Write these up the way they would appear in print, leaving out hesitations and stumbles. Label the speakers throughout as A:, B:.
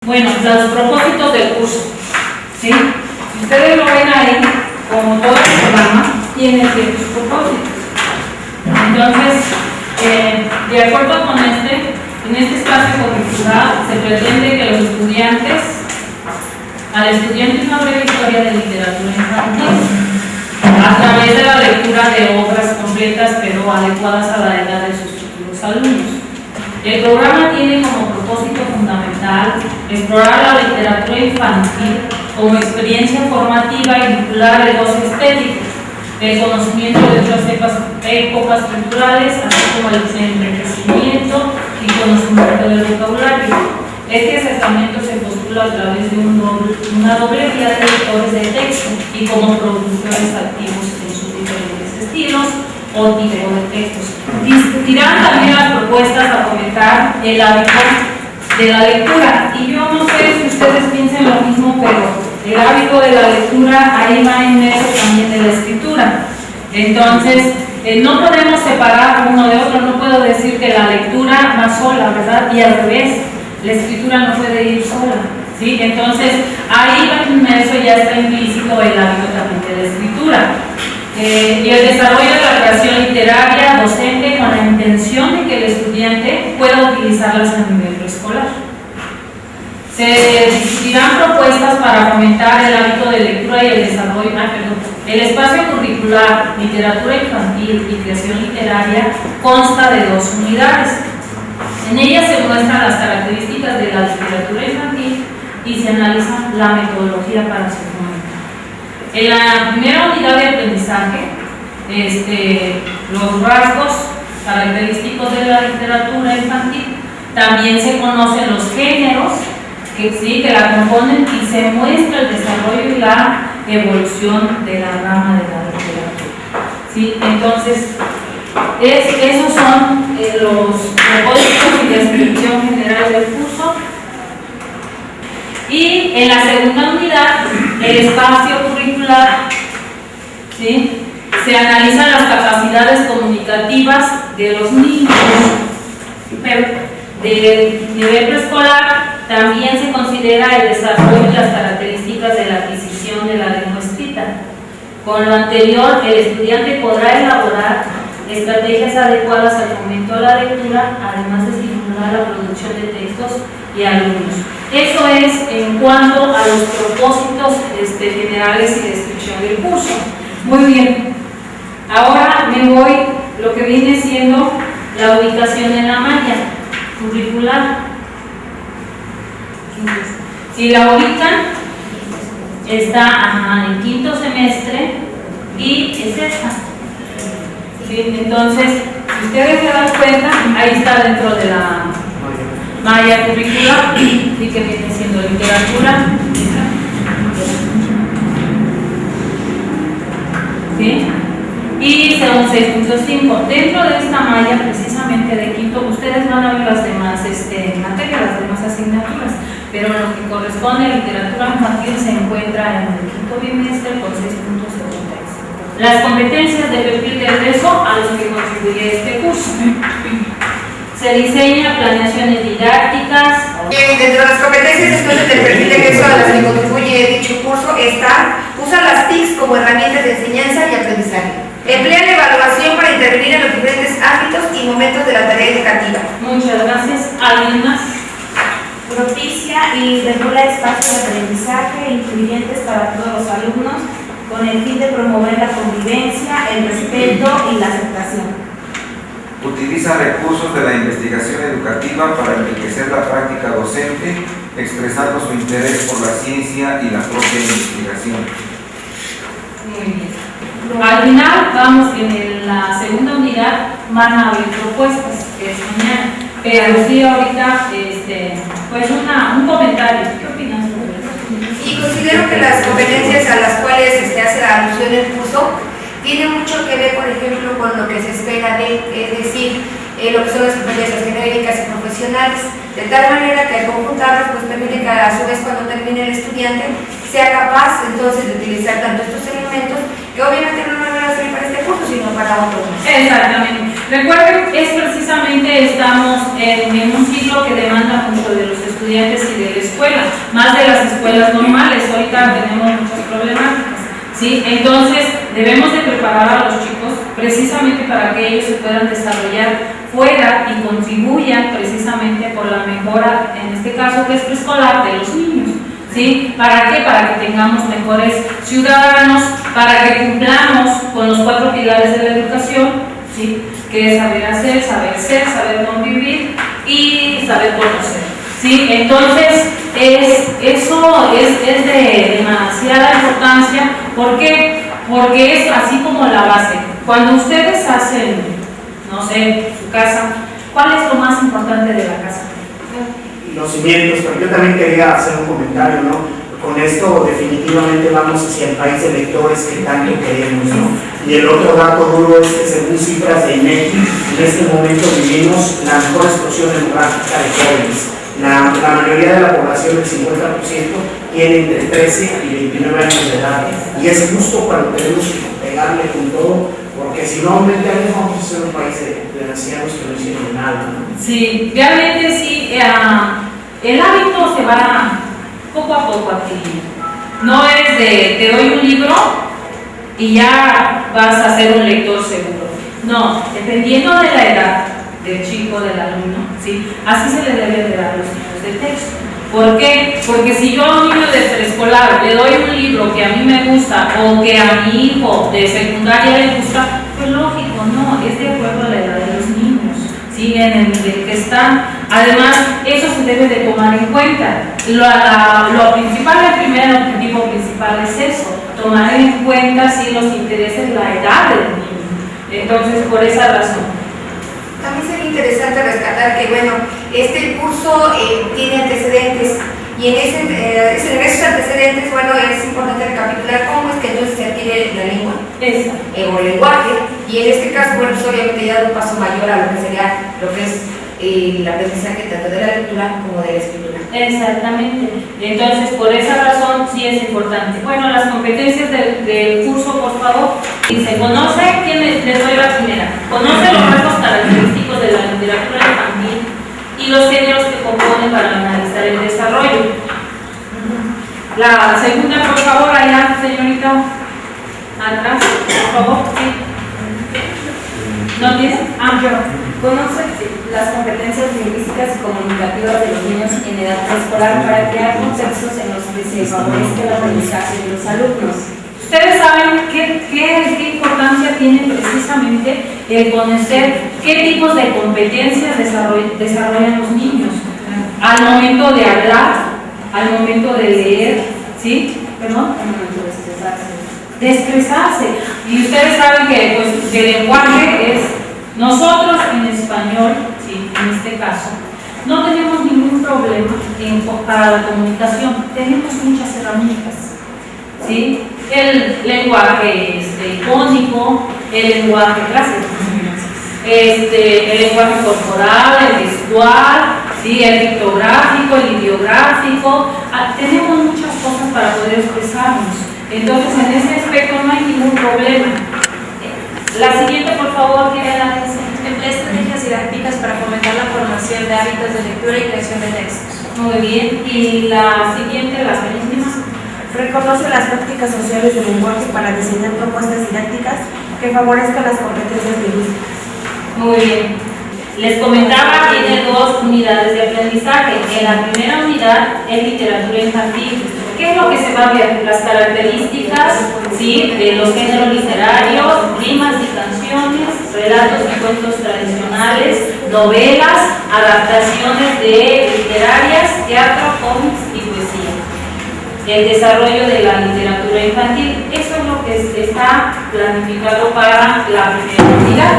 A: Bueno, los propósitos del curso, ¿sí? Si ustedes lo ven ahí, como todo el programa, tiene ciertos propósitos. Entonces, de acuerdo con en este espacio curricular se pretende que los estudiantes, al estudiante una breve historia de literatura infantil, a través de la lectura de obras completas pero adecuadas a la edad de sus futuros alumnos. El programa tiene como propósito fundamental explorar la literatura infantil como experiencia formativa y vincular el goce estético, el conocimiento de otras épocas culturales, así como el enriquecimiento y conocimiento del vocabulario. Este acercamiento se postula a través de una doble vía de lectores de texto y como productores activos en sus diferentes estilos o tipo de textos. Discutirán también las propuestas a fomentar el hábito de la lectura. Y yo no sé si ustedes piensan lo mismo, pero el hábito de la lectura ahí va inmerso también de la escritura. Entonces, no podemos separar uno de otro. No puedo decir que la lectura va sola, ¿verdad? Y al revés, la escritura no puede ir sola, ¿sí? Entonces, ahí va inmerso, ya está implícito el hábito también de la escritura. Y el desarrollo de la creación literaria docente con la intención de que el estudiante pueda utilizarlas a nivel preescolar. Se discutirán propuestas para fomentar el hábito de lectura y el desarrollo. El espacio curricular, literatura infantil y creación literaria consta de 2 unidades. En ellas se muestran las características de la literatura infantil y se analiza la metodología para su fomento. En la primera unidad de aprendizaje, los rasgos característicos de la literatura infantil, también se conocen los géneros que la componen y se muestra el desarrollo y la evolución de la rama de la literatura, ¿sí? Entonces, esos son los propósitos y descripción general del curso. Y en la segunda unidad, el espacio curricular, ¿sí? Se analizan las capacidades comunicativas de los niños. De nivel preescolar también se considera el desarrollo y las características de la adquisición de la lengua escrita. Con lo anterior, el estudiante podrá elaborar estrategias adecuadas al fomento a la lectura, además de estimular la producción de textos y alumnos. Eso es en cuanto a los propósitos generales y descripción del curso. Muy bien, ahora me voy lo que viene siendo la ubicación en la malla curricular. Si la ubican, está en quinto semestre y es esta. ¿Sí? Entonces, si ustedes se dan cuenta, ahí está dentro de la malla curricular, ¿sí? Que viene siendo literatura, ¿sí? Y son 6.5. Dentro de esta malla, precisamente de quinto, ustedes van a ver las demás materias, las demás asignaturas, pero lo que corresponde a literatura infantil se encuentra en el quinto bimestre con 6.75. Las competencias de perfil de egreso a los que contribuye este curso. Se diseña planeaciones didácticas.
B: Dentro de las competencias entonces del perfil de egreso a las que contribuye dicho curso está: usa las TICs como herramientas de enseñanza y aprendizaje. Emplea la evaluación para intervenir en los diferentes ámbitos y momentos de la tarea educativa.
A: Muchas gracias. ¿Alguien más?
C: Propicia y regula espacios de aprendizaje incluyentes para todos los alumnos con el fin de promover la convivencia, el respeto y la aceptación.
D: Utiliza recursos de la investigación educativa para enriquecer la práctica docente, expresando su interés por la ciencia y la propia investigación.
A: Muy bien. Al final, vamos en la segunda unidad, van a haber propuestas, que es mañana. Pero sí, ahorita, pues un comentario. ¿Qué opinas sobre eso?
B: Y considero que las competencias a las cuales hace alusión el curso tiene mucho que ver, por ejemplo, con lo que se espera es decir, lo que son las competencias genéricas y profesionales, de tal manera que al conjuntarlos, pues permite que a su vez cuando termine el estudiante sea capaz entonces de utilizar tanto estos elementos, que obviamente no van a servir para este curso, sino para otros.
A: Exactamente. Recuerden, estamos en un ciclo que demanda mucho de los estudiantes y de la escuela, más de las escuelas normales. Ahorita tenemos muchas problemáticas, ¿sí? Entonces, debemos de preparar a los chicos precisamente para que ellos se puedan desarrollar fuera y contribuyan precisamente por la mejora, en este caso que es preescolar, de los niños, ¿sí? ¿Para qué? Para que tengamos mejores ciudadanos, para que cumplamos con los 4 pilares de la educación, ¿sí? Que es saber hacer, saber ser, saber convivir y saber conocer, ¿sí? Entonces, eso es de demasiada importancia. ¿Por qué? Porque es así como la base. Cuando ustedes hacen, no sé, su casa, ¿cuál es lo más importante de la casa?
E: Los cimientos, pero yo también quería hacer un comentario, ¿no? Con esto definitivamente vamos hacia el país de lectores que tanto queremos, ¿no? Y el otro dato duro es que según cifras de INEGI, en este momento vivimos la mejor explosión demográfica de jóvenes. La mayoría de la población, el 50%, tiene entre 13 y 29 años de edad. Y es justo cuando tenemos que pegarle con todo, porque si no, realmente vamos a ser un país de ancianos que no hicieron nada, ¿no?
A: Sí, realmente sí, el hábito se va poco a poco adquiriendo. No es de te doy un libro y ya vas a ser un lector seguro. No, dependiendo de la edad del chico, del alumno, ¿sí? Así se le debe de dar los libros de texto. ¿Por qué? Porque si yo a un niño de preescolar le doy un libro que a mí me gusta o que a mi hijo de secundaria le gusta, pues lógico, no, es de acuerdo a la edad de los niños, ¿sí? En el nivel que están. Además, eso se debe de tomar en cuenta. Lo principal, el primer objetivo principal es eso, tomar en cuenta si los intereses, la edad del niño. Entonces, por esa razón.
B: También sería interesante rescatar que, bueno, este curso tiene antecedentes y en esos antecedentes, bueno, es importante recapitular cómo es que entonces se adquiere la lengua o el lenguaje, y en este caso, bueno, pues obviamente ya da un paso mayor a lo que sería lo que es el aprendizaje tanto de la lectura como de la escritura.
A: Exactamente. Entonces, por esa razón sí es importante. Bueno, las competencias del curso, por favor. Dice, conoce, les doy la primera. Conoce los rasgos característicos de la literatura infantil y los géneros que componen para analizar el desarrollo. La segunda, por favor, allá, señorita. Atrás, por favor. Sí. ¿No tiene? Yo.
C: Conoce las competencias lingüísticas y comunicativas de los niños en edad preescolar para crear contextos en los que se favorezca el aprendizaje de los alumnos.
A: Ustedes saben qué importancia tiene precisamente el conocer qué tipos de competencias desarrollan los niños al momento de hablar, al momento de leer, ¿sí? ¿Perdón?
C: Al momento de expresarse.
A: De expresarse. Y ustedes saben que pues, el lenguaje es, nosotros en español, ¿sí? En este caso, no tenemos ningún problema para la comunicación, tenemos muchas herramientas, ¿sí? El lenguaje icónico, el lenguaje el lenguaje corporal, el visual, ¿sí? El pictográfico, el ideográfico, tenemos muchas cosas para poder expresarnos. Entonces, en ese aspecto no hay ningún problema. La siguiente, por favor, ¿qué era?
C: Emplea estrategias didácticas para fomentar la formación de hábitos de lectura y creación de textos.
A: Muy bien. Y la siguiente, las penúltimas.
C: Reconoce las prácticas sociales del lenguaje para diseñar propuestas didácticas que favorezcan las competencias lingüísticas.
A: Muy bien. Les comentaba, tiene 2 unidades de aprendizaje. En la primera unidad es literatura infantil. ¿Qué es lo que se va a ver? Las características, ¿sí? De los géneros literarios, rimas y canciones, relatos y cuentos tradicionales, novelas, adaptaciones de literarias, teatro, cómics y poesía. El desarrollo de la literatura infantil, eso es lo que está planificado para la primera unidad,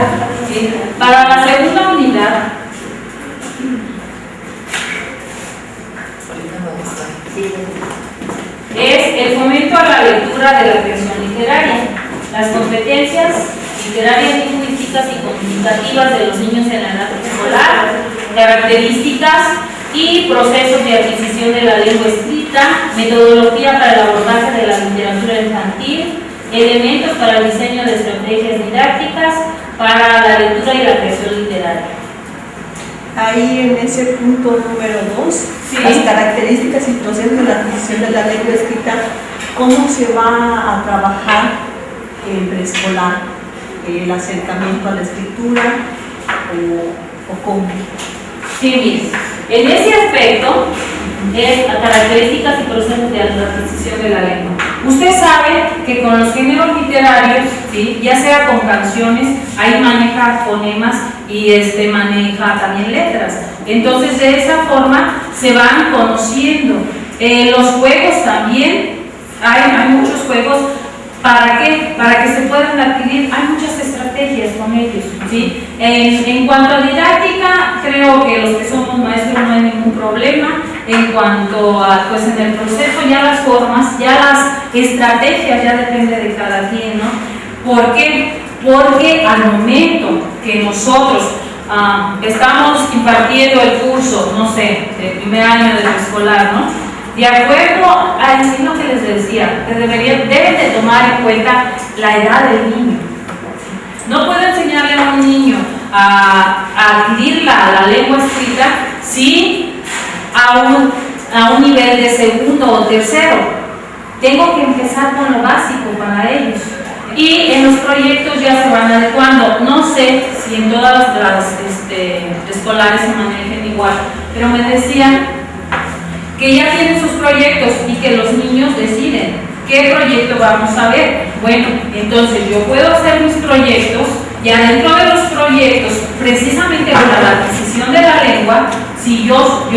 A: ¿sí? Para la segunda unidad, es el fomento a la lectura de la creación literaria, las competencias literarias, lingüísticas y comunicativas de los niños en la edad escolar, características y procesos de adquisición de la lengua escrita, metodología para el abordaje de la literatura infantil, elementos para el diseño de estrategias didácticas, para la lectura y la creación literaria.
F: Ahí en ese punto número 2,
A: Sí.
F: las características y procesos de la adquisición de la lengua escrita, ¿cómo se va a trabajar en preescolar? ¿El acercamiento a la escritura o cómo?
A: Sí, bien. En ese aspecto es las características y procesos de la adquisición de la lengua. Usted sabe que con los géneros literarios, ¿sí?, ya sea con canciones, ahí maneja fonemas y maneja también letras. Entonces, de esa forma se van conociendo. Los juegos también, hay muchos juegos. ¿Para qué? Para que se puedan adquirir. Hay muchas estrategias con ellos, ¿sí? En cuanto a didáctica, creo que los que somos maestros no hay ningún problema. En cuanto a, pues en el proceso, ya las formas, ya las estrategias, ya depende de cada quien, ¿no? ¿Por qué? Porque al momento que nosotros estamos impartiendo el curso, no sé, de primer año de preescolar, ¿no?, de acuerdo a lo que les decía, que deben de tomar en cuenta la edad del niño. No puedo enseñarle a un niño a adquirir la lengua escrita si a un nivel de segundo o tercero. Tengo que empezar con lo básico para ellos. Y en los proyectos ya se van adecuando. No sé si en todas las escolares se manejen igual, pero me decían que ya tienen sus proyectos y que los niños deciden qué proyecto vamos a ver. Bueno, entonces yo puedo hacer mis proyectos y adentro de los proyectos, precisamente para la adquisición de la lengua, si yo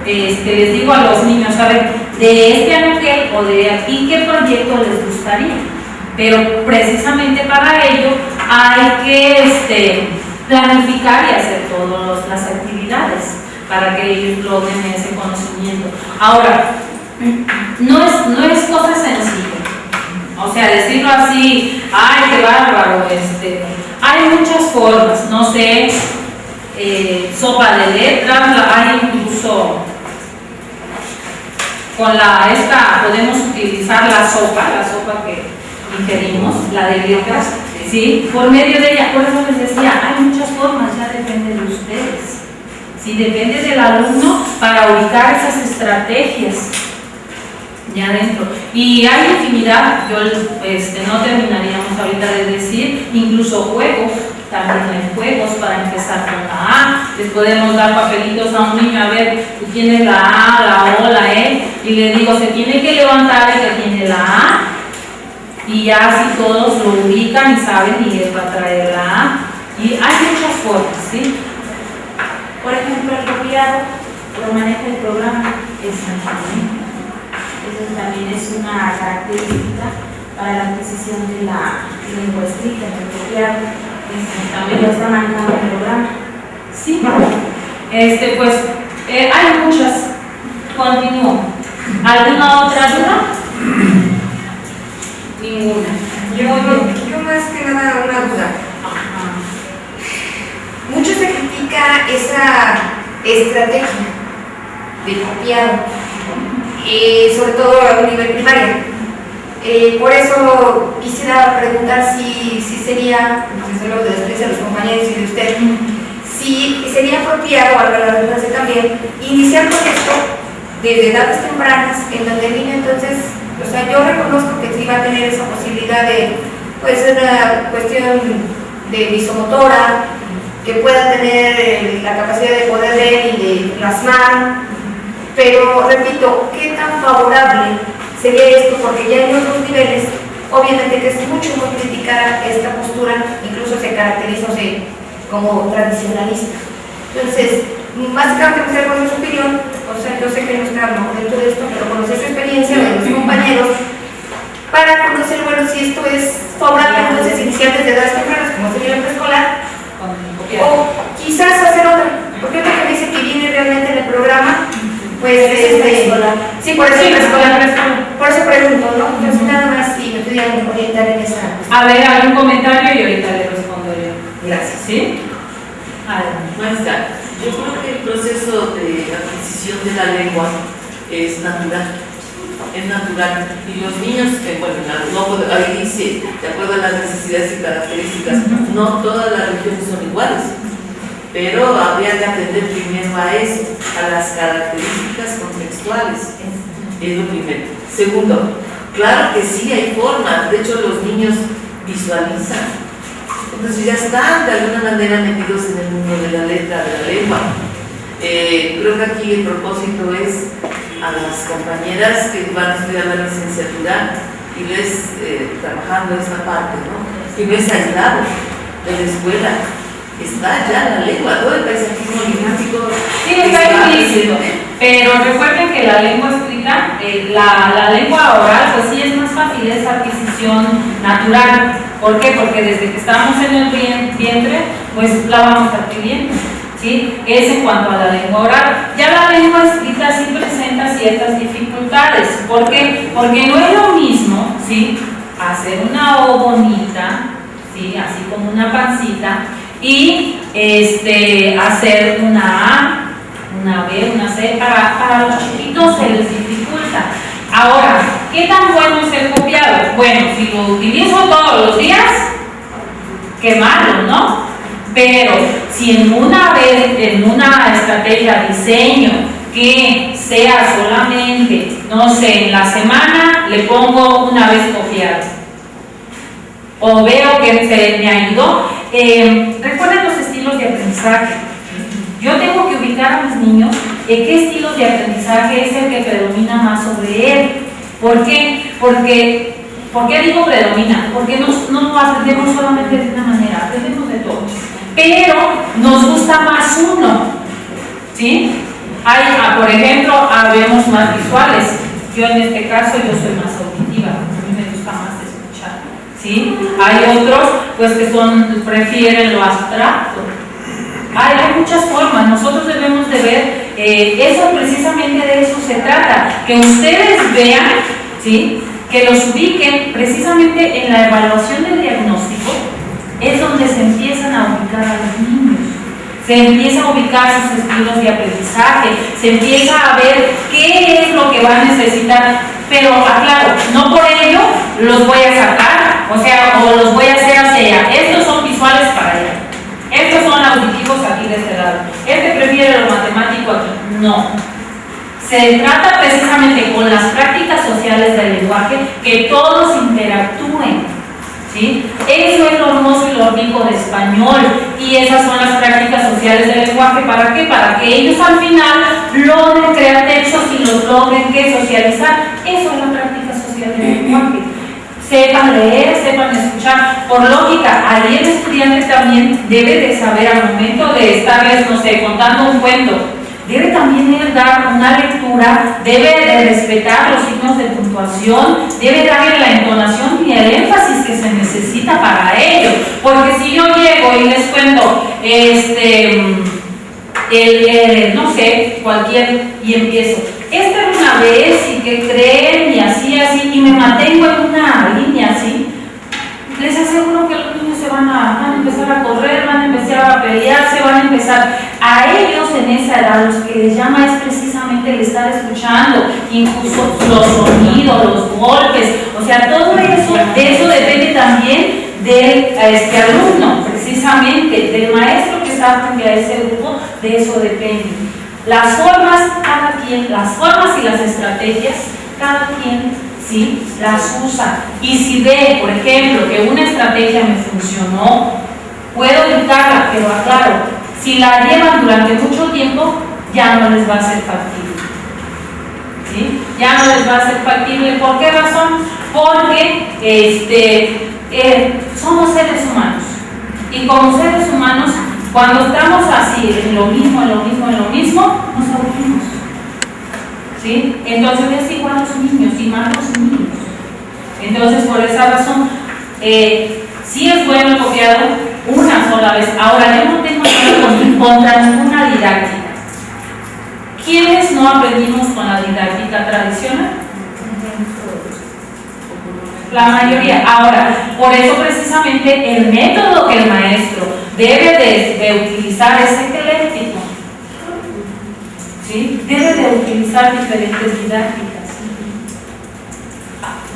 A: les digo a los niños, a ver, de aquel o de aquí, ¿qué proyecto les gustaría? Pero precisamente para ello hay que planificar y hacer todas las actividades para que ellos logren ese conocimiento. Ahora, no es cosa sencilla. O sea, decirlo así, ¡ay, qué bárbaro! Hay muchas formas, no sé, sopa de letras, hay incluso con podemos utilizar la sopa que ingerimos, la de letras, ¿sí? Por medio de ella, por eso les decía, hay muchas formas, ya depende de ustedes. Sí, depende del alumno para ubicar esas estrategias ya adentro. Y hay infinidad, no terminaríamos ahorita de decir, incluso juegos, también hay juegos para empezar con la A. Les podemos dar papelitos a un niño, a ver, tú tienes la A, la O, la E, y le digo, se tiene que levantar el que tiene la A, y ya así todos lo ubican y saben, y él va a traer la A. Y hay muchas formas, ¿sí?
C: Por ejemplo, el copiado lo maneja el programa.
A: Exactamente.
C: Eso también es una característica para la adquisición de la lengua escrita, el copiado. También lo está manejando el programa.
A: Sí. Pues hay muchas. Continúo. ¿Alguna otra duda? Ninguna.
B: Yo más que nada una duda. Mucho se critica esa estrategia de copiado, sobre todo a un nivel primario. Por eso quisiera preguntar si sería, desde luego de la experiencia de los compañeros y de usted, si sería apropiado, a la redundancia también, iniciar con esto desde edades tempranas, en donde el niño entonces, o sea, yo reconozco que sí va a tener esa posibilidad de, puede ser una cuestión de visomotora, que pueda tener la capacidad de poder leer y de plasmar, pero repito, ¿qué tan favorable sería esto? Porque ya en otros niveles, obviamente que es mucho muy criticada esta postura, incluso se caracteriza como tradicionalista. Entonces, básicamente me gustaría conocer su opinión, o sea, yo sé que no está dentro de esto, pero conocer su experiencia de los compañeros, para conocer, bueno, si esto es favorable, entonces iniciar desde edades tempranas, como sería el preescolar, o quizás hacer otra, porque es lo que dice que viene realmente en el programa, pues sí, por eso por eso pregunto, ¿no? Entonces nada más si me pudieran orientar en esa.
A: A ver, algún comentario y ahorita le respondo yo.
B: Gracias.
A: ¿Sí? Adelante.
G: Maestra, yo creo que el proceso de adquisición de la lengua es natural. es natural. Y los niños, bueno, ahí dice, de acuerdo a las necesidades y características, no todas las regiones son iguales, pero habría que atender primero a eso, a las características contextuales, es lo primero. Segundo, claro que sí hay formas, de hecho los niños visualizan, entonces ya están de alguna manera metidos en el mundo de la letra, de la lengua. Creo que aquí el propósito es a las compañeras que van a estudiar la licenciatura irles trabajando esta parte, ¿no? Que no es aislado de la escuela, está ya la lengua, todo el paisajismo lingüístico.
A: Sí, está implícito, pero recuerden que la lengua escrita, la lengua oral, pues sí es más fácil, es adquisición natural. ¿Por qué? Porque desde que estamos en el vientre, pues la vamos adquiriendo. ¿Sí? Es en cuanto a la lengua oral. Ya la lengua escrita sí presenta ciertas dificultades. ¿Por qué? Porque no es lo mismo, ¿sí?, hacer una O bonita, ¿sí?, así como una pancita, y hacer una A, una B, una C. Para los chiquitos se les dificulta. Ahora, ¿qué tan bueno es el copiado? Bueno, si lo utilizo todos los días, qué malo, ¿no? Pero si en una estrategia diseño que sea solamente, no sé, en la semana le pongo una vez copiado, o veo que se me ayudó, recuerden los estilos de aprendizaje. Yo tengo que ubicar a mis niños en qué estilos de aprendizaje es el que predomina más sobre él. ¿Por qué? ¿Por qué digo predomina? Porque no aprendemos solamente de una manera, aprendemos de todos. Pero nos gusta más uno, ¿sí? Por ejemplo, vemos más visuales. Yo en este caso, yo soy más auditiva, a mí me gusta más escuchar, ¿sí? Hay otros, pues, que prefieren lo abstracto. Hay muchas formas, nosotros debemos de ver, eso precisamente de eso se trata, que ustedes vean, ¿sí?, que los ubiquen precisamente en la evaluación del diagnóstico. Es donde se empiezan a ubicar a los niños, se empieza a ubicar sus estilos de aprendizaje, se empieza a ver qué es lo que va a necesitar, pero aclaro, no por ello los voy a sacar, o los voy a hacer hacia allá. Estos son visuales para allá, estos son auditivos aquí de este lado, prefiere lo matemático aquí. No, se trata precisamente con las prácticas sociales del lenguaje que todos interactúen. ¿Sí? Eso es lo hermoso y lo rico de español, y esas son las prácticas sociales del lenguaje. ¿Para qué? Para que ellos al final logren crear textos y los logren socializar. Eso es la práctica social del lenguaje. Sepan leer, sepan escuchar. Por lógica, ahí el estudiante también debe de saber al momento de estarles, no sé, contando un cuento, debe también dar una lectura, debe de respetar los signos de puntuación, debe darle la entonación y el énfasis que se necesita para ello. Porque si yo llego y les cuento, no sé, y empiezo, esta era una vez y que creen y así, y me mantengo en una línea así, les aseguro que los niños van a empezar a correr, van a empezar a pelearse, van a empezar. A ellos en esa edad los que les llama es precisamente el estar escuchando, incluso los sonidos, los golpes, o sea, todo eso, de eso depende también del alumno, precisamente, del maestro que está frente a ese grupo, de eso depende. Las formas, las formas y las estrategias, cada quien, ¿sí?, las usa. Y si ve, por ejemplo, que una estrategia me funcionó, puedo evitarla, pero aclaro, si la llevan durante mucho tiempo, ya no les va a ser factible. ¿Sí? Ya no les va a ser factible. ¿Por qué razón? Porque somos seres humanos. Y como seres humanos, cuando estamos así, en lo mismo, nos aburrimos. ¿Sí? Entonces es igual los niños, y más los niños. Entonces, por esa razón, sí es bueno el copiado una sola vez. Ahora, yo no tengo nada contra ninguna didáctica. ¿Quiénes no aprendimos con la didáctica tradicional? La mayoría. Ahora, por eso precisamente el método que el maestro debe de utilizar es ecléctico. ¿Sí? Debe de utilizar diferentes didácticas.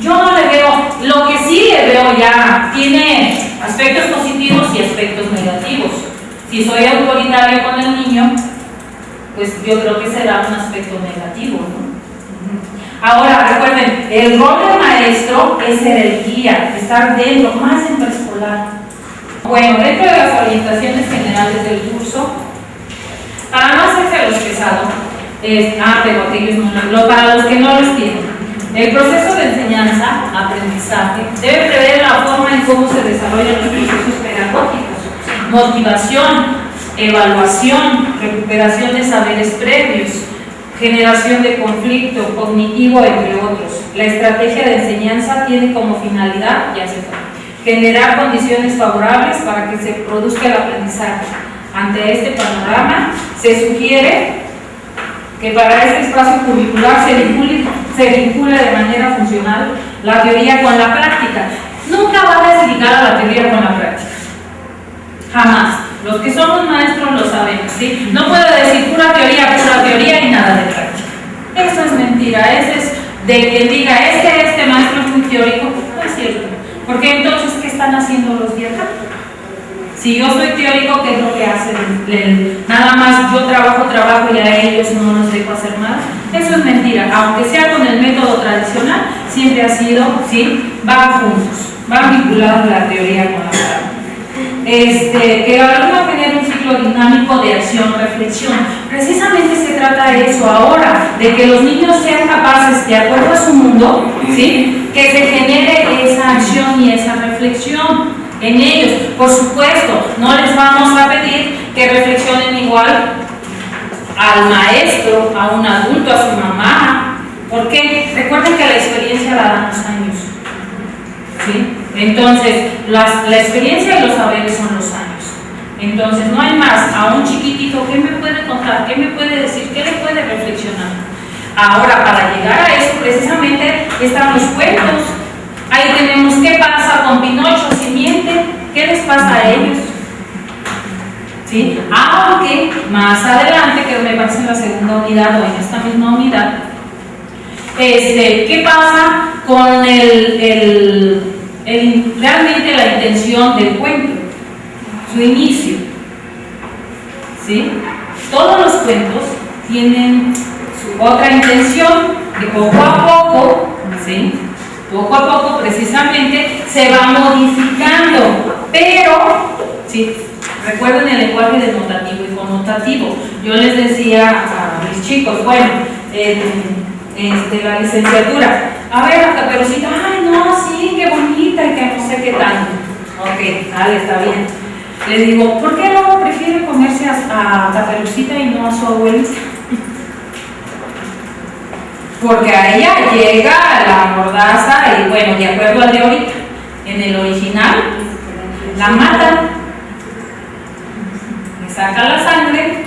A: Yo no le veo, lo que sí le veo ya tiene aspectos positivos y aspectos negativos. Si soy autoritaria con el niño, pues yo creo que será un aspecto negativo, ¿no? Ahora, recuerden, el rol del maestro es ser el guía, estar dentro, más en preescolar. Bueno, dentro de las orientaciones generales del curso, para no hacerse los pesados, pero aquellos no, para los que no los tienen, el proceso de enseñanza, aprendizaje, debe prever la forma en cómo se desarrollan los procesos pedagógicos, motivación, evaluación, recuperación de saberes previos, generación de conflicto cognitivo, entre otros. La estrategia de enseñanza tiene como finalidad, ya se fue, generar condiciones favorables para que se produzca el aprendizaje. Ante este panorama, se sugiere que para este espacio curricular se vincule de manera funcional la teoría con la práctica. Nunca va a desligar a la teoría con la práctica. Jamás. Los que somos maestros lo sabemos, ¿sí? No puedo decir pura teoría y nada de práctica. Eso es mentira. Ese es de quien diga, es que este maestro es muy teórico. No es cierto. Porque entonces, ¿qué están haciendo los de acá? Si yo soy teórico, ¿qué es lo que hacen? Nada más yo trabajo y a ellos no los dejo hacer nada. Eso es mentira. Aunque sea con el método tradicional, siempre ha sido, ¿sí? Van juntos, van vinculados la teoría con la práctica. Que el alumno genere un ciclo dinámico de acción-reflexión. Precisamente se trata de eso ahora, de que los niños sean capaces, de acuerdo a su mundo, ¿sí? Que se genere esa acción y esa reflexión en ellos. Por supuesto, no les vamos a pedir que reflexionen igual al maestro, a un adulto, a su mamá. ¿Por qué? Recuerden que la experiencia la dan los años, ¿sí? Entonces, la experiencia y los saberes son los años. Entonces, no hay más. A un chiquitito, ¿qué me puede contar? ¿Qué me puede decir? ¿Qué le puede reflexionar? Ahora, para llegar a eso, precisamente, están los cuentos. Ahí tenemos qué pasa con Pinocho, si miente, ¿qué les pasa a ellos? ¿Sí? Aunque más adelante, que me parece en la segunda unidad o en esta misma unidad, ¿qué pasa con realmente la intención del cuento? Su inicio. ¿Sí? Todos los cuentos tienen su otra intención, que poco a poco, ¿sí? Poco a poco precisamente se va modificando, pero, ¿sí? Recuerden el lenguaje denotativo y connotativo. Yo les decía a mis chicos, bueno, la licenciatura, a ver, la Caperucita, ay no, sí, qué bonita y que no sé qué tanto. Ok, vale, está bien. Les digo, ¿por qué luego prefiere comerse a Caperucita y no a su abuelita? Porque a ella llega la mordaza y bueno, de acuerdo al de ahorita, en el original, la matan, le sacan la sangre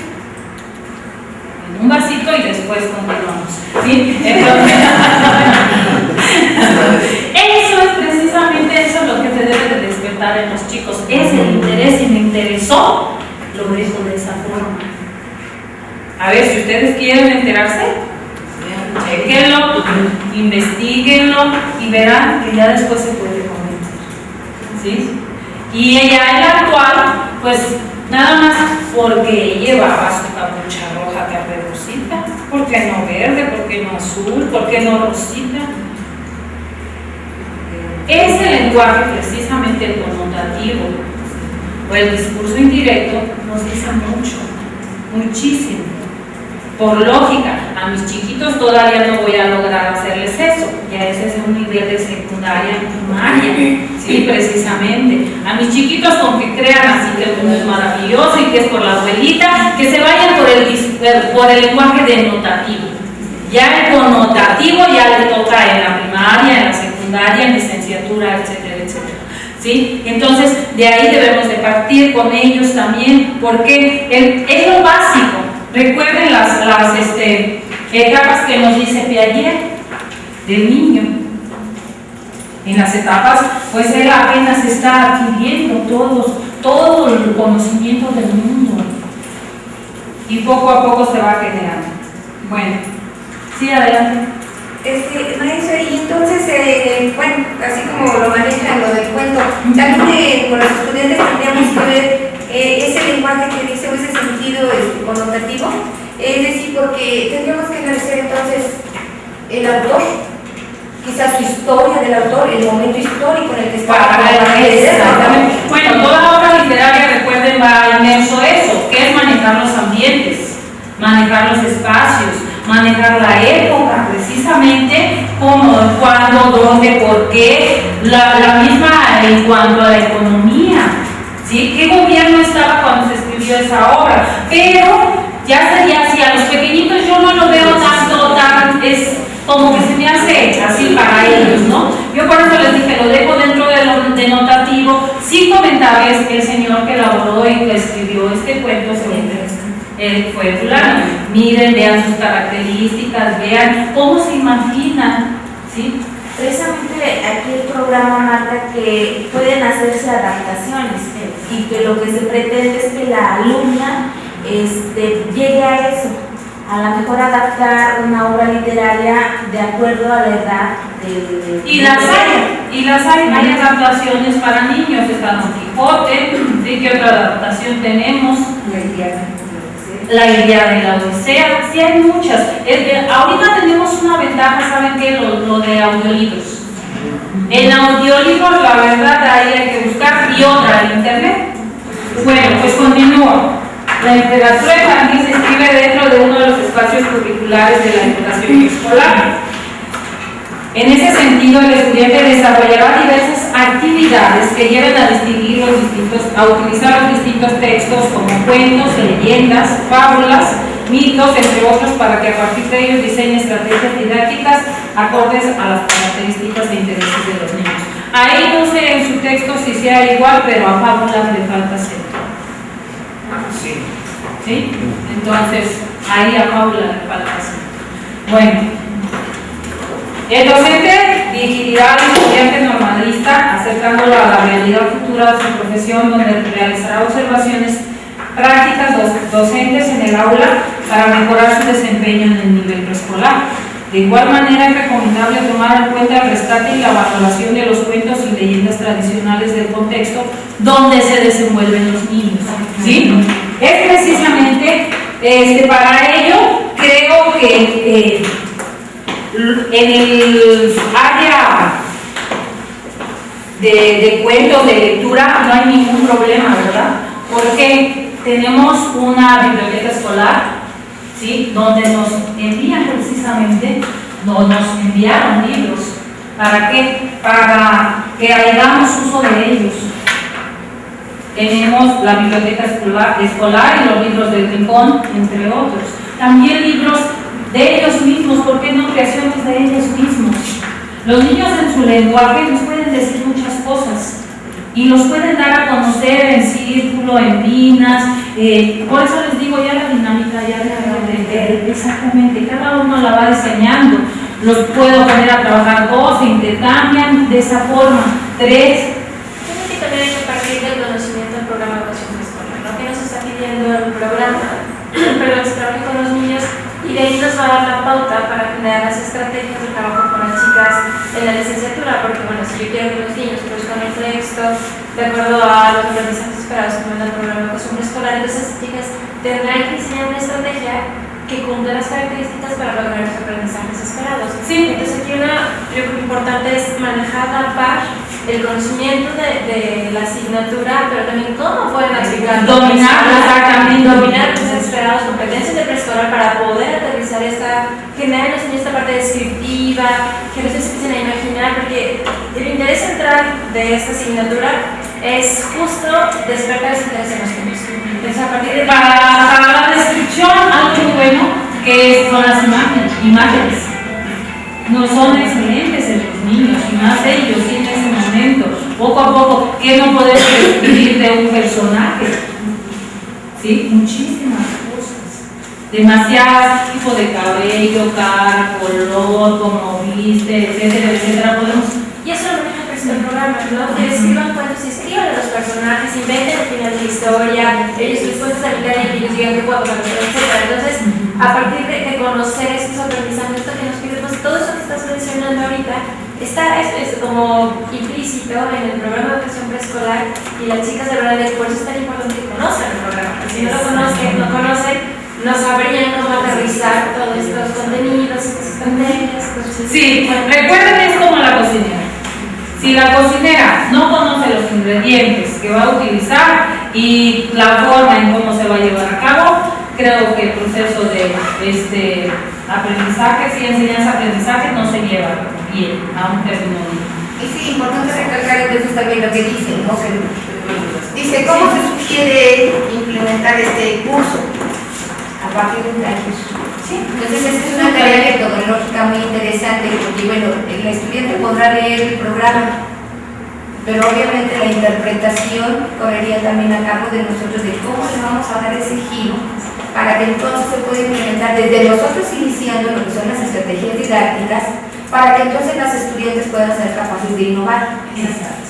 A: en un vasito y después continuamos. ¿Sí? Entonces, eso es precisamente eso lo que se debe de despertar en los chicos. Es el interés y me interesó, lo dejo de esa forma. A ver, si ustedes quieren enterarse, chequenlo, investiguenlo y verán que ya después se puede convencer. ¿Sí? Y ella, en la actual, pues nada más porque llevaba su capucha roja Caperucita, ¿por qué no verde? ¿Por qué no azul? ¿Por qué no rosita? Ese lenguaje, precisamente el connotativo o el discurso indirecto, nos dice mucho, muchísimo. Por lógica, a mis chiquitos todavía no voy a lograr hacerles eso, ya ese es un nivel de secundaria, primaria, sí, precisamente. A mis chiquitos con que crean así que el mundo es maravilloso y que es por la abuelita, que se vayan por el lenguaje denotativo. Ya el connotativo ya le toca en la primaria, en la secundaria, en licenciatura, etcétera, etcétera. ¿Sí? Entonces, de ahí debemos de partir con ellos también, porque es lo básico. Recuerden las etapas que nos dice Piaget del niño. En las etapas, pues él apenas está adquiriendo todo el conocimiento del mundo. Y poco a poco se va generando. Bueno, sí, adelante.
B: Maestra, y entonces, bueno, así como lo manejan lo del cuento, también con los estudiantes tendríamos que ver ese lenguaje que dice o ese sentido connotativo, es decir, porque tendríamos que analizar entonces el autor, quizás su historia del autor, el momento histórico en el que está.
A: Exactamente. Bueno, toda obra literaria, recuerden, va inmerso eso, que es manejar los ambientes, manejar los espacios, manejar la época, precisamente, cómo, cuándo, dónde, por qué, la misma en cuanto a la economía, ¿sí? ¿Qué gobierno estaba cuando se escribió esa obra? Pero ya sería así, a los pequeñitos yo no lo veo tanto, es como que se me hace así para ellos, ¿no? Yo por eso les dije, lo dejo dentro de lo denotativo, sin comentarles que el señor que elaboró y que escribió este cuento fue fulano. Miren, vean sus características, vean cómo se imaginan, ¿sí?
C: Precisamente aquí el programa marca que pueden hacerse adaptaciones y que lo que se pretende es que la alumna llegue a eso, a lo mejor adaptar una obra literaria de acuerdo a la edad
A: y las hay adaptaciones para niños, está Don Quijote, ¿sí? ¿Qué otra adaptación tenemos? La Ilíada y la Odisea, sí hay muchas. Ahorita tenemos una ventaja, ¿saben qué? Lo de audiolibros. En audiolibros, la verdad, ahí hay que buscar, y otra, en internet. Bueno, pues continúo. La literatura infantil se inscribe dentro de uno de los espacios curriculares de la educación escolar. En ese sentido, el estudiante desarrollará diversas actividades que lleven a utilizar los distintos textos como cuentos, leyendas, fábulas, mitos, entre otros, para que a partir de ellos diseñe estrategias didácticas acordes a las características e intereses de los niños. Ahí no sé en su texto si sea igual, pero a fábulas le falta ser. ¿Sí? Entonces, ahí a fábulas le falta ser. Bueno. El docente dirigirá al estudiante normalista, acercándolo a la realidad futura de su profesión, donde realizará observaciones prácticas docentes en el aula para mejorar su desempeño en el nivel preescolar. De igual manera, es recomendable tomar en cuenta el rescate y la valoración de los cuentos y leyendas tradicionales del contexto donde se desenvuelven los niños, ¿sí? Es precisamente para ello, creo que en el área de cuentos, de lectura, no hay ningún problema, ¿verdad? Porque tenemos una biblioteca escolar, ¿sí? Donde nos envían precisamente, nos enviaron libros. ¿Para qué? Para que hagamos uso de ellos. Tenemos la biblioteca escolar y los libros del rincón, entre otros. También libros de ellos mismos, ¿por qué no creaciones de ellos mismos? Los niños en su lenguaje nos pueden decir muchas cosas y los pueden dar a conocer en círculo, en pinas, por eso les digo, ya la dinámica, exactamente, cada uno la va diseñando. Los puedo poner a trabajar dos, se intercambian de esa forma, tres.
H: Tiene que también hay que partir del conocimiento del programa de educación escolar, ¿no? Que nos está pidiendo el programa, pero se trabaja con los niños. Y de ahí nos va a dar la pauta para generar las estrategias de trabajo con las chicas en la licenciatura, porque bueno, si yo quiero que los niños produzcan el texto de acuerdo a los aprendizajes esperados como en el programa de educación escolar, entonces las chicas tendrán que diseñar una estrategia que cumpla las características para lograr los aprendizajes esperados.
A: Sí.
H: Entonces aquí yo creo que lo importante es manejar a la par el conocimiento de la asignatura, pero también cómo pueden aplicar.
A: Dominar, exactamente.
H: Dominar los esperados, competencias de preescolar para poder aterrizar generar en los niños esta parte descriptiva, que no se empiecen a imaginar, porque el interés central de esta asignatura es justo despertar ese interés en los niños. Entonces, a partir de
A: para la descripción, algo muy bueno que son las imágenes. No son excelentes en los niños, y más ellos sí en ese momento. Poco a poco, ¿qué no podemos describir de un personaje? ¿Sí? Muchísimas cosas. Demasiados tipos de cabello, cara, color, cómo viste, etcétera, etcétera. Podemos.
H: Y eso lo maneja el programa, ¿no? Que escriban cuentos y escriban a los personajes, inventen al final de la historia, ellos les cuentan la mitad y ellos digan que puedo, etcétera. Entonces, a partir de conocer estos aprendizajes, esto que nos pide, pues todo eso que está comentando ahorita, es como implícito en el programa de educación preescolar, y las chicas de verdad, por eso es tan importante que conozcan el programa. Si no lo conocen, no sabrían cómo aterrizar todos estos contenidos, estas estrategias.
A: Sí, recuerden, es como la cocinera. Si la cocinera no conoce los ingredientes que va a utilizar y la forma en cómo se va a llevar a cabo, creo que el proceso de aprendizaje, sí, enseñanza-aprendizaje, no se lleva bien a un término bien.
B: Y sí, importante recalcar entonces también lo que dicen, ¿no? Dice, ¿cómo se sugiere implementar este curso? A partir de un taller. Sí, entonces es una tarea metodológica muy interesante, porque bueno, el estudiante podrá leer el programa, pero obviamente la interpretación correría también a cargo de nosotros de cómo le vamos a dar ese giro para que entonces se pueda implementar desde nosotros iniciando lo que son las estrategias didácticas, para que entonces las estudiantes puedan ser capaces de innovar.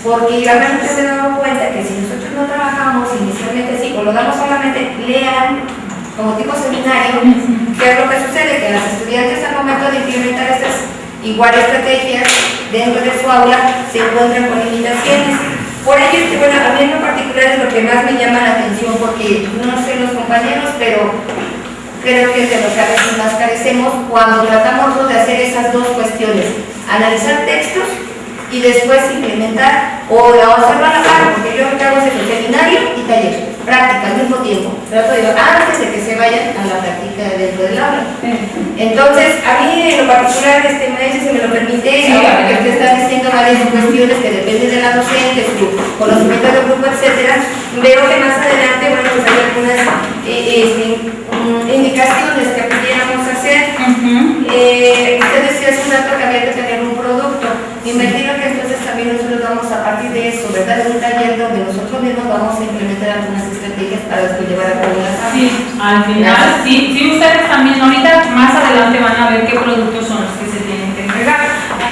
B: Porque realmente se han dado cuenta que si nosotros no trabajamos inicialmente así, o lo damos solamente lean como tipo seminario, ¿qué es lo que sucede? Que las estudiantes al momento de implementar estas igual estrategias dentro de su aula se encuentran con limitaciones. Por ello es que, bueno, a mí en lo particular es lo que más me llama la atención, porque no sé los compañeros, pero creo que es de lo que a veces más carecemos cuando tratamos de hacer esas dos cuestiones: analizar textos y después implementar o hacerlo a la par, porque yo lo que hago es el seminario y taller, práctica al mismo tiempo, trato de antes de que se vayan a la práctica dentro del aula. Entonces, a mí en lo particular, maestra, si me lo permite, ahora que usted está diciendo varias cuestiones que dependen de la docente, su conocimiento del grupo, etcétera, veo que más adelante, bueno, pues hay algunas indicaciones que pudiéramos hacer. Usted decía hace un rato que había que tener un producto. Me imagino que entonces también nosotros vamos a partir de eso, ¿verdad? De un taller donde nosotros mismos vamos a implementar algunas estrategias para después llevar a cabo las acciones.
A: Sí, al final, sí, ustedes también ahorita más adelante van a ver qué productos son los que se tienen que entregar.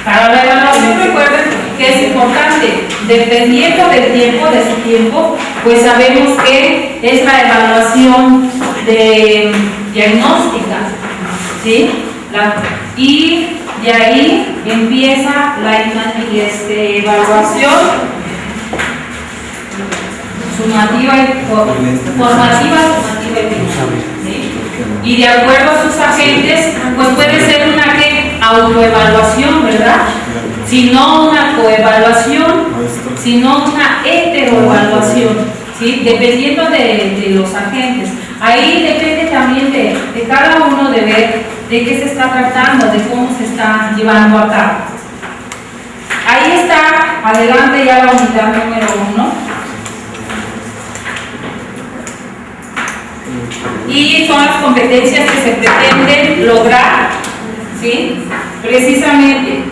A: Para la evaluación, recuerden que es importante, dependiendo del tiempo, de su tiempo, pues sabemos que es la evaluación de diagnóstica, ¿sí? Y de ahí empieza la evaluación sumativa y formativa, sumativa y ¿sí? Y de acuerdo a sus agentes, pues puede ser una autoevaluación, ¿verdad? Si no una coevaluación, sino una heteroevaluación, ¿sí? Dependiendo de los agentes. Ahí depende también de cada uno de ver de qué se está tratando, de cómo se está llevando a cabo. Ahí está, adelante ya la unidad número 1. Y son las competencias que se pretenden lograr, ¿sí? Precisamente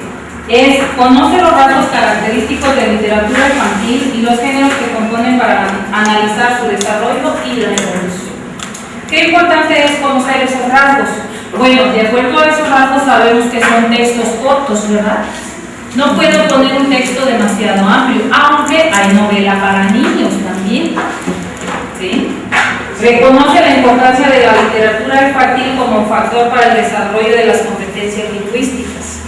A: es conocer los rasgos característicos de literatura infantil y los géneros que componen para analizar su desarrollo y la evolución. Qué importante es conocer esos rasgos. Bueno, de acuerdo a esos rasgos sabemos que son textos cortos, ¿verdad? No puedo poner un texto demasiado amplio, aunque hay novela para niños también, ¿sí? Reconoce la importancia de la literatura infantil como factor para el desarrollo de las competencias lingüísticas.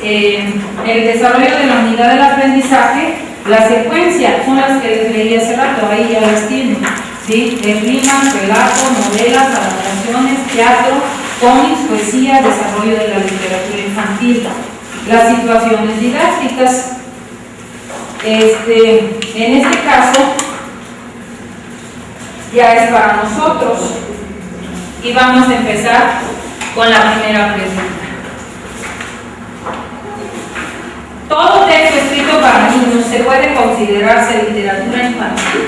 A: El desarrollo de la unidad del aprendizaje, la secuencia, son las que les leí hace rato, ahí ya las tienen, ¿sí? Rimas, relatos, novelas, adaptaciones, teatro, cómics, poesía, desarrollo de la literatura infantil. Las situaciones didácticas, en este caso, ya es para nosotros y vamos a empezar con la primera pregunta. ¿Todo texto escrito para niños se puede considerarse literatura infantil?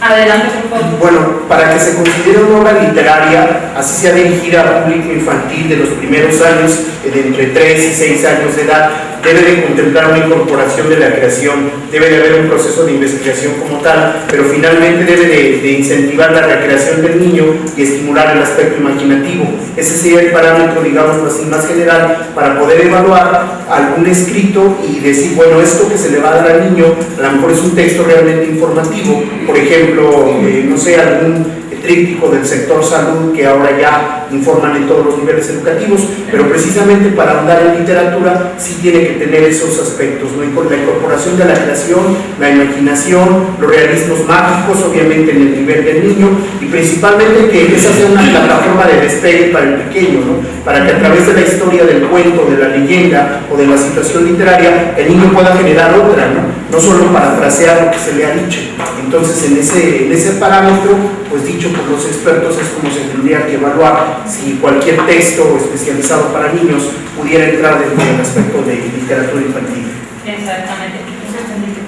A: Adelante, por favor.
E: Bueno, para que se considere una obra literaria, así sea dirigida a público infantil de los primeros años, de entre 3 y 6 años de edad, debe de contemplar una incorporación de la creación, debe de haber un proceso de investigación como tal, pero finalmente debe de incentivar la recreación del niño y estimular el aspecto imaginativo. Ese sería el parámetro, digamos así, más general para poder evaluar algún escrito y decir, bueno, esto que se le va a dar al niño, a lo mejor es un texto realmente informativo, por ejemplo, no sé, algún tríptico del sector salud que ahora ya informan en todos los niveles educativos, pero precisamente para ahondar en literatura sí tiene que tener esos aspectos, ¿no? La incorporación de la creación, la imaginación, los realismos mágicos, obviamente en el nivel del niño, y principalmente que esa sea una plataforma de despegue para el pequeño, ¿no? Para que a través de la historia del cuento, de la leyenda o de la situación literaria, el niño pueda generar otra, no solo parafrasear lo que se le ha dicho. Entonces, en ese parámetro, pues dicho por los expertos, es como se tendría que evaluar si cualquier texto especializado para niños pudiera entrar dentro del aspecto de literatura infantil.
A: Exactamente.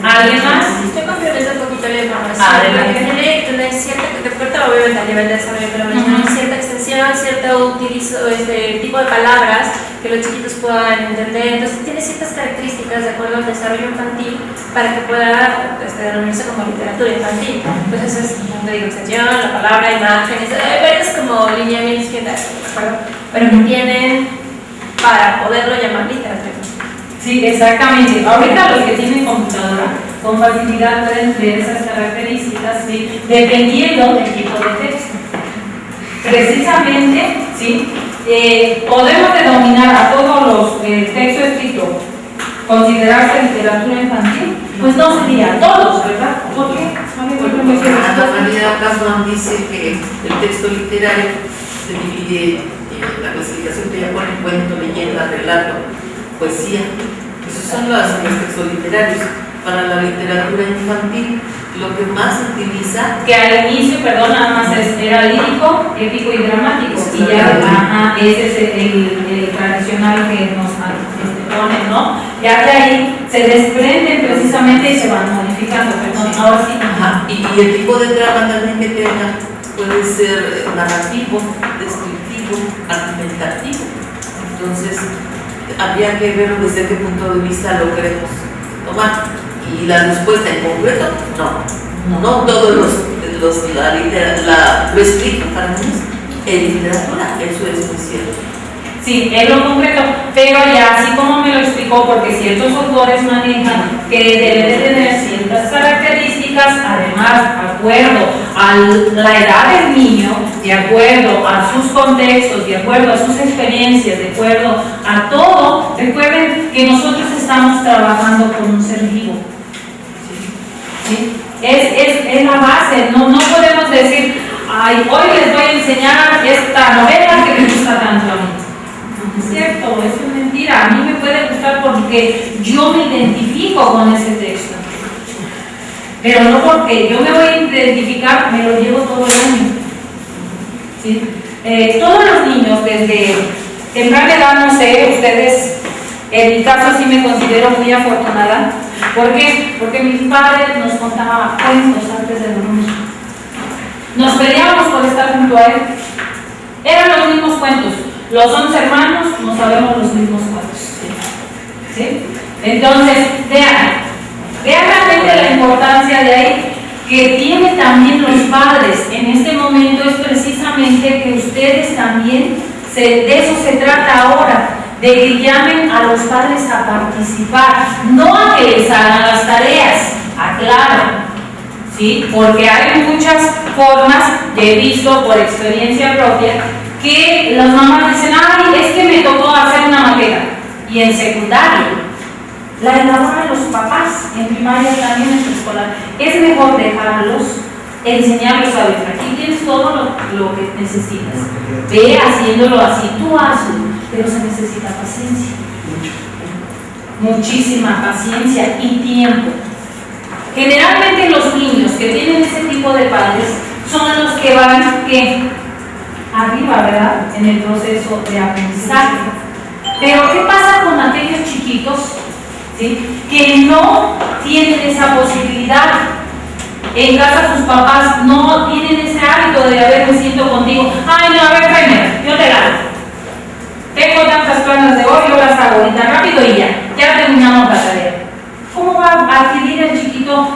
A: ¿Alguien más?
H: Estoy complementando un poquito la información.
A: Adelante.
H: Porque tiene que tener cierta, de acuerdo obviamente a nivel de desarrollo, pero cierta extensión, cierto tipo de palabras que los chiquitos puedan entender. Entonces tiene ciertas características de acuerdo al desarrollo infantil para que pueda denominarse como literatura infantil. Entonces es, como te digo, extensión, la palabra, imágenes, hay varios como lineamientos que ¿de acuerdo? Pero que tienen para poderlo llamar literatura.
A: Sí, exactamente. Ahorita los que tienen computadora con facilidad pueden ver esas características, ¿sí? Dependiendo del tipo de texto. Precisamente, ¿sí? Podemos denominar a todos los textos escritos considerarse literatura infantil, pues no sería todos, ¿verdad? ¿Por qué?
G: La realidad Kasman dice que el texto literario se divide en la clasificación que ella pone: cuento, leyenda, relato, poesía. Esos son los textos literarios. Para la literatura infantil, lo que más se utiliza,
A: que al inicio, perdón, nada más era lírico, épico y dramático, y ya ese es el tradicional que nos ponen, ¿no? Ya de ahí se desprenden precisamente y se van modificando, perdón, ahora sí.
G: Y el tipo de drama también que tenga puede ser narrativo, descriptivo, argumentativo. Entonces, habría que ver desde qué punto de vista lo queremos tomar. Y la respuesta en concreto, no todos lo escrito para niños en literatura, eso es muy cierto.
A: Sí, es lo concreto, pero ya así como me lo explicó, porque ciertos autores manejan que debe de tener ciertas características, además, de acuerdo a la edad del niño, de acuerdo a sus contextos, de acuerdo a sus experiencias, de acuerdo a todo. Recuerden que nosotros estamos trabajando con un ser vivo. ¿Sí? Es la base, no podemos decir, ay, hoy les voy a enseñar esta novela que me gusta tanto a mí. No es cierto, eso es mentira. A mí me puede gustar porque yo me identifico con ese texto, pero no porque yo me voy a identificar, me lo llevo todo el año. ¿Sí? Todos los niños desde temprana edad, no sé, ustedes, en mi caso sí me considero muy afortunada. ¿Por qué? Porque mis padres nos contaban cuentos antes de dormir. Nos peleábamos por estar junto a él. Eran los mismos cuentos. Los 11 hermanos no sabemos los mismos cuentos. ¿Sí? Entonces, vean realmente la importancia de ahí que tienen también los padres en este momento. Es precisamente que ustedes también, de eso se trata ahora, de que llamen a los padres a participar, no a que les hagan las tareas, aclaro, ¿sí? Porque hay muchas formas, he visto por experiencia propia, que las mamás dicen, ay, es que me tocó hacer una maqueta, y en secundaria la elaboran los papás, en primaria también, en preescolar. Es mejor dejarlos, enseñarlos a ver, aquí tienes todo lo que necesitas, ve haciéndolo así, tú hazlo. Pero se necesita paciencia, muchísima paciencia y tiempo. Generalmente los niños que tienen ese tipo de padres son los que van arriba, ¿verdad?, en el proceso de aprendizaje. Pero ¿qué pasa con aquellos chiquitos, ¿sí?, que no tienen esa posibilidad? En casa sus papás no tienen ese hábito de, a ver, me siento contigo, ay no, a ver, tráeme, yo te gano. Tengo tantas planas de hoy, yo las hago ahorita rápido y ya terminamos la tarea. ¿Cómo va a adquirir el chiquito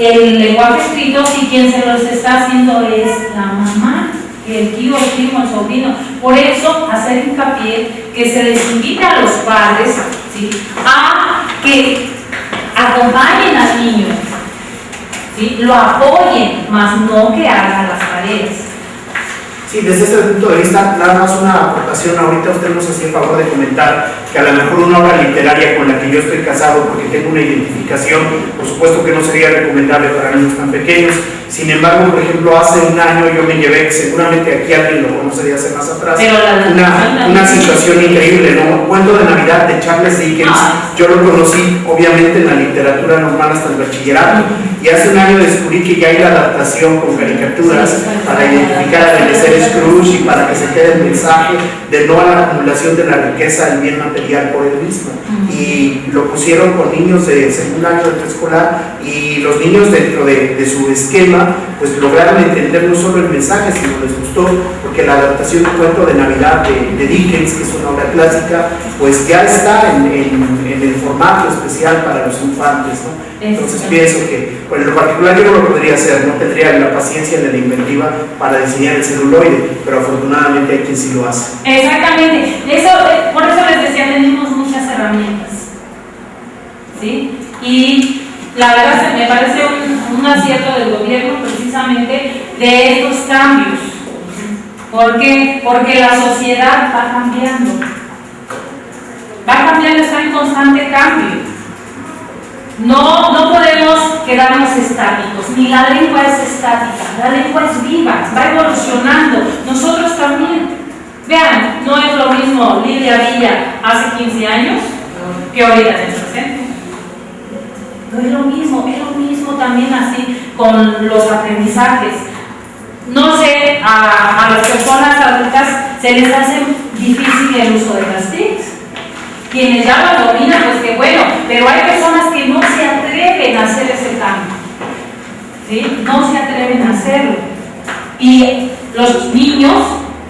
A: el lenguaje escrito si quien se los está haciendo es la mamá, el tío, el primo, el sobrino? Por eso, hacer hincapié que se les invita a los padres, ¿sí?, a que acompañen al niño, ¿sí?, lo apoyen, más no que hagan las tareas.
E: Sí, desde ese punto de vista, nada más una aportación. Ahorita usted nos hacía el favor de comentar que a lo mejor una obra literaria con la que yo estoy casado porque tengo una identificación, por supuesto que no sería recomendable para niños tan pequeños. Sin embargo, por ejemplo, hace un año yo me llevé, seguramente aquí alguien lo conocería hace más atrás, una situación increíble, ¿no? Un cuento de Navidad de Charles Dickens. Yo lo conocí obviamente en la literatura normal hasta el bachillerato, y hace un año descubrí que ya hay la adaptación con caricaturas para identificar a Ebenezer Scrooge y para que se quede el mensaje de no a la acumulación de la riqueza del bien material por él mismo. Y lo pusieron con niños de segundo año de preescolar, y los niños dentro de su esquema pues lograron entender no solo el mensaje, sino les gustó, porque la adaptación del cuento de Navidad de Dickens, que es una obra clásica, pues ya está en el formato especial para los infantes, ¿no? Entonces pienso que, bueno, en lo particular yo no lo podría hacer, no tendría la paciencia ni la inventiva para diseñar el celuloide, pero afortunadamente hay quien sí lo hace.
A: Exactamente, por eso les decía, tenemos muchas herramientas, ¿sí? Y la verdad me parece un acierto del gobierno precisamente de estos cambios. ¿Por qué? Porque la sociedad va cambiando. Está en constante cambio. No podemos quedarnos estáticos, ni la lengua es estática, la lengua es viva, va evolucionando, nosotros también. Vean, no es lo mismo Lidia Villa hace 15 años que ahorita en el presente. No es lo mismo también así con los aprendizajes. No sé, a las personas adultas se les hace difícil el uso de las TICs. Quienes ya lo dominan, pues qué bueno, pero hay personas que no se atreven a hacer ese cambio, ¿sí? No se atreven a hacerlo. Y los niños,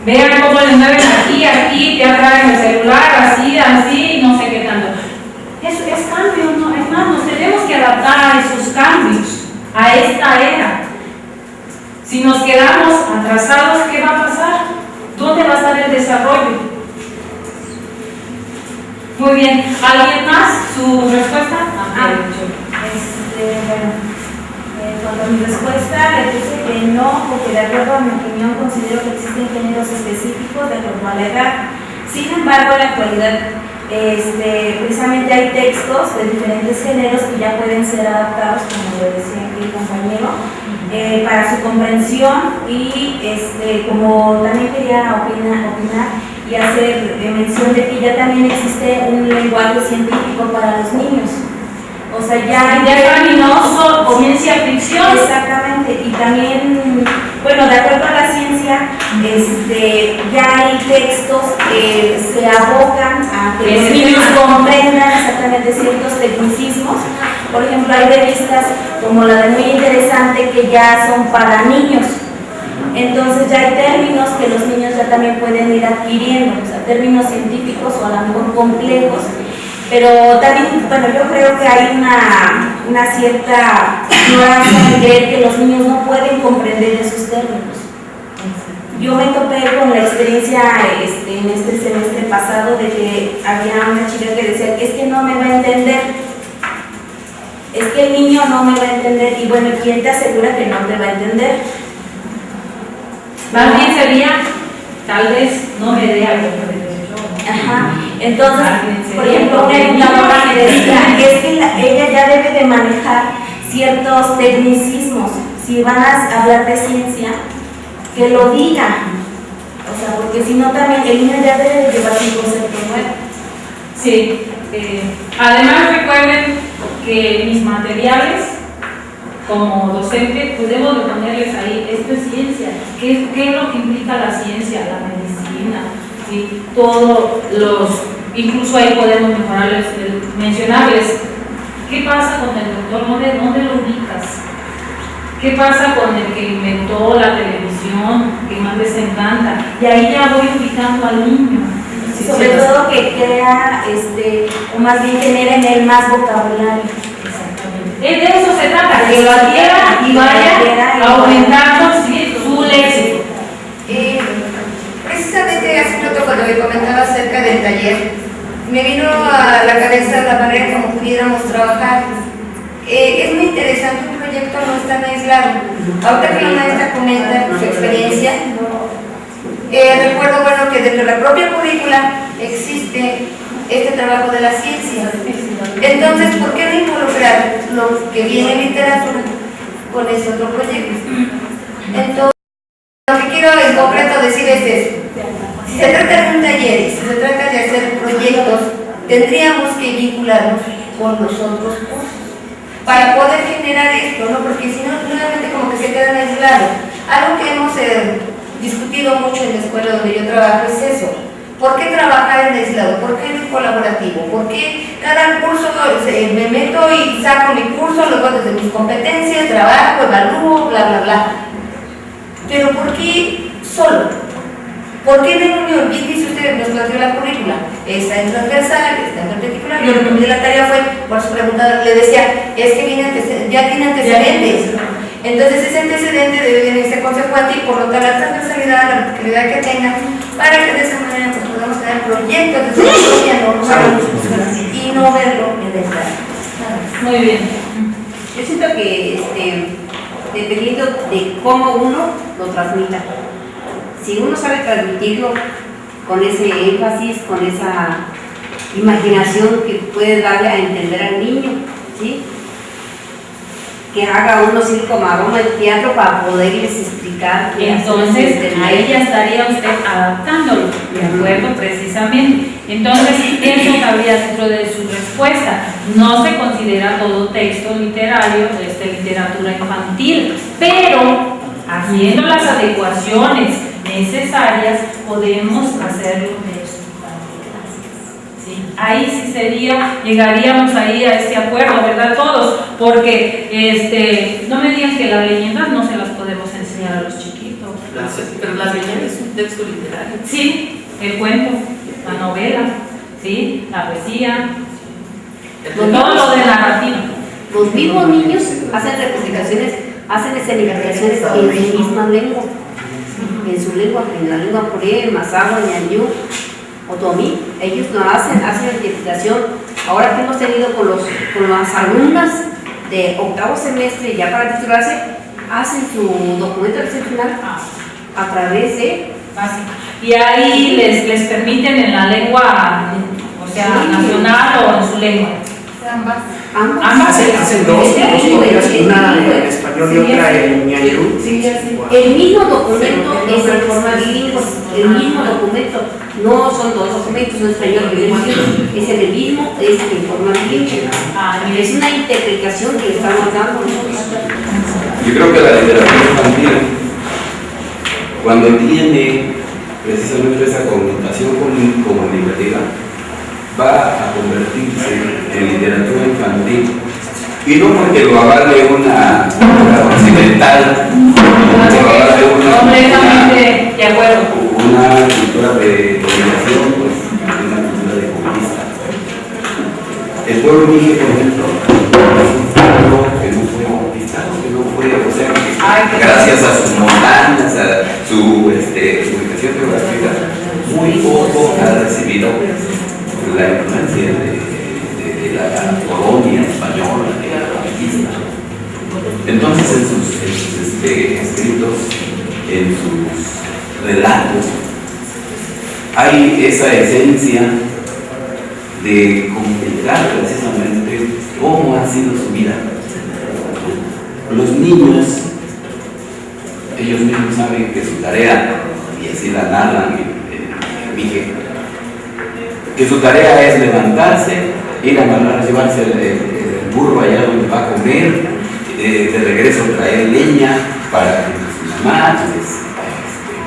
A: vean cómo les mueven aquí, te atraen el celular, así, no sé qué tanto. Eso es cambio, ¿no? Es más, nos tenemos que adaptar a esos cambios, a esta era. Si nos quedamos atrasados, ¿qué va a pasar? ¿Dónde va a estar el desarrollo? Muy bien, ¿alguien más? ¿Su respuesta?
C: Bueno, cuando mi respuesta le puse que no, porque de acuerdo a mi opinión considero que existen géneros específicos de acuerdo a la edad. Sin embargo, en la actualidad precisamente hay textos de diferentes géneros que ya pueden ser adaptados, como lo decía aquí el compañero, para su comprensión, y como también quería opinar y hacer mención de que ya también existe un lenguaje científico para los niños. O sea, ya
A: terminoso o ciencia ficción.
C: Exactamente, y también, bueno, de acuerdo a la ciencia, ya hay textos que se abocan a que los niños comprendan exactamente ciertos tecnicismos. Por ejemplo, hay revistas como la de Muy Interesante que ya son para niños. Entonces ya hay términos que los niños ya también pueden ir adquiriendo, o sea, términos científicos o a lo mejor complejos, pero también, bueno, yo creo que hay una cierta ignorancia en creer que los niños no pueden comprender esos términos. Yo me topé con la experiencia en este semestre pasado de que había una chica que decía, es que no me va a entender, es que el niño no me va a entender, y bueno, ¿quién te asegura que no te va a entender?
A: Más bien sería, tal vez no me dé algo por el derecho.
C: Ajá. Entonces, por ejemplo, una educadora me decía, es que ella ya debe de manejar ciertos tecnicismos. Si van a hablar de ciencia, que lo diga. O sea, porque si no también el niño ya debe de llevar un concepto nuevo.
A: Sí. Además recuerden que mis materiales como docente, pues debo de ponerles ahí, esto es ciencia, ¿qué es lo que implica la ciencia, la medicina? ¿Sí? Incluso ahí podemos mencionarles, ¿qué pasa con el doctor? ¿Dónde lo ubicas? ¿Qué pasa con el que inventó la televisión, que más les encanta? Y ahí ya voy ubicando al niño.
C: Sí, sobre todo que crea, o más bien genera en él más vocabulario.
A: De eso se trata, que lo adquiera y vaya aumentando su léxico.
B: Precisamente hace un rato cuando me comentaba acerca del taller, me vino a la cabeza la manera como pudiéramos trabajar. Es muy interesante, un proyecto no es tan aislado. Ahorita que la maestra comenta su experiencia, que dentro de la propia currícula existe este trabajo de la ciencia. Entonces, ¿por qué no involucrar lo que viene en literatura con ese otro proyecto? Entonces, lo que quiero en concreto decir es esto. Si se trata de un taller, si se trata de hacer proyectos, tendríamos que vincularnos con los otros cursos para poder generar esto, ¿no? Porque si no, nuevamente como que se quedan aislados. Algo que hemos discutido mucho en la escuela donde yo trabajo es eso. ¿Por qué trabajar en aislado? ¿Por qué en colaborativo? ¿Por qué cada curso me meto y saco mi curso, luego desde mis competencias, trabajo, evalúo, bla, bla, bla? Pero ¿por qué solo? ¿Por qué en reunión? Bien dice usted, nos planteó la currícula, está en transversal, está en particular. Yo lo que la tarea fue, por su pregunta, le decía, es que ya tiene antecedentes. Entonces ese antecedente debe venirse consecuente y por lo tanto la transversalidad, la verticalidad que tenga, para que de esa manera pues, podamos tener proyectos de tecnología normal y no verlo en el plan.
A: Muy bien.
I: Yo siento que dependiendo de cómo uno lo transmita, si uno sabe transmitirlo con ese énfasis, con esa imaginación que puede darle a entender al niño, ¿sí? Que haga uno circo, maroma, el teatro para poderles explicar.
A: Entonces, ahí ya estaría usted adaptándolo, ¿de acuerdo? Precisamente. Entonces, eso cabría dentro de su respuesta. No se considera todo texto literario, literatura infantil, pero haciendo las adecuaciones necesarias, podemos hacerlo de eso. Sí, ahí sí llegaríamos ahí a este acuerdo, ¿verdad? Todos, porque no me digan que las leyendas no se las podemos enseñar a los chiquitos.
G: Pero la leyenda es un texto literario.
A: Sí, el cuento, la novela, sí, la poesía, todo lo de narrativa.
I: Los mismos niños hacen representaciones, hacen escenificaciones en su misma lengua, en su lengua, en la lengua puré, masagua, ñañú, otomí. Ellos no hacen identificación. Ahora que hemos tenido con las alumnas de octavo semestre, ya para titularse, hacen su documento excepcional a través de...
A: Y ahí les permiten en la lengua, o sea, sí, nacional o en su lengua. Ambas.
E: Hacen dos copias, una en español y otra en ñañú.
I: El mismo documento es en forma bilingüe, el mismo documento, no son dos documentos, en español y en ñañú, es el mismo, es en forma bilingüe. Es una interpretación que estamos dando nosotros.
J: Yo creo que la literatura infantil, cuando tiene precisamente esa connotación comunicativa, va a convertirse en literatura infantil. Y no porque lo avale una occidental, porque lo avale
A: completamente de acuerdo.
J: Una cultura de dominación, pues una cultura de conquista. El pueblo indígena, por ejemplo, es un pueblo que no fue conquistado, que no fue, o sea, que gracias a sus montañas, a su ubicación geográfica, muy poco ha recibido la influencia de la colonia española, de la conquista. Entonces, en sus escritos, en sus relatos, hay esa esencia de comunicar precisamente cómo ha sido su vida. Los niños, ellos mismos saben que su tarea, y así la narran en Mije, que su tarea es levantarse, ir a amarrar, llevarse el burro allá donde va a comer, de regreso traer leña para que su mamá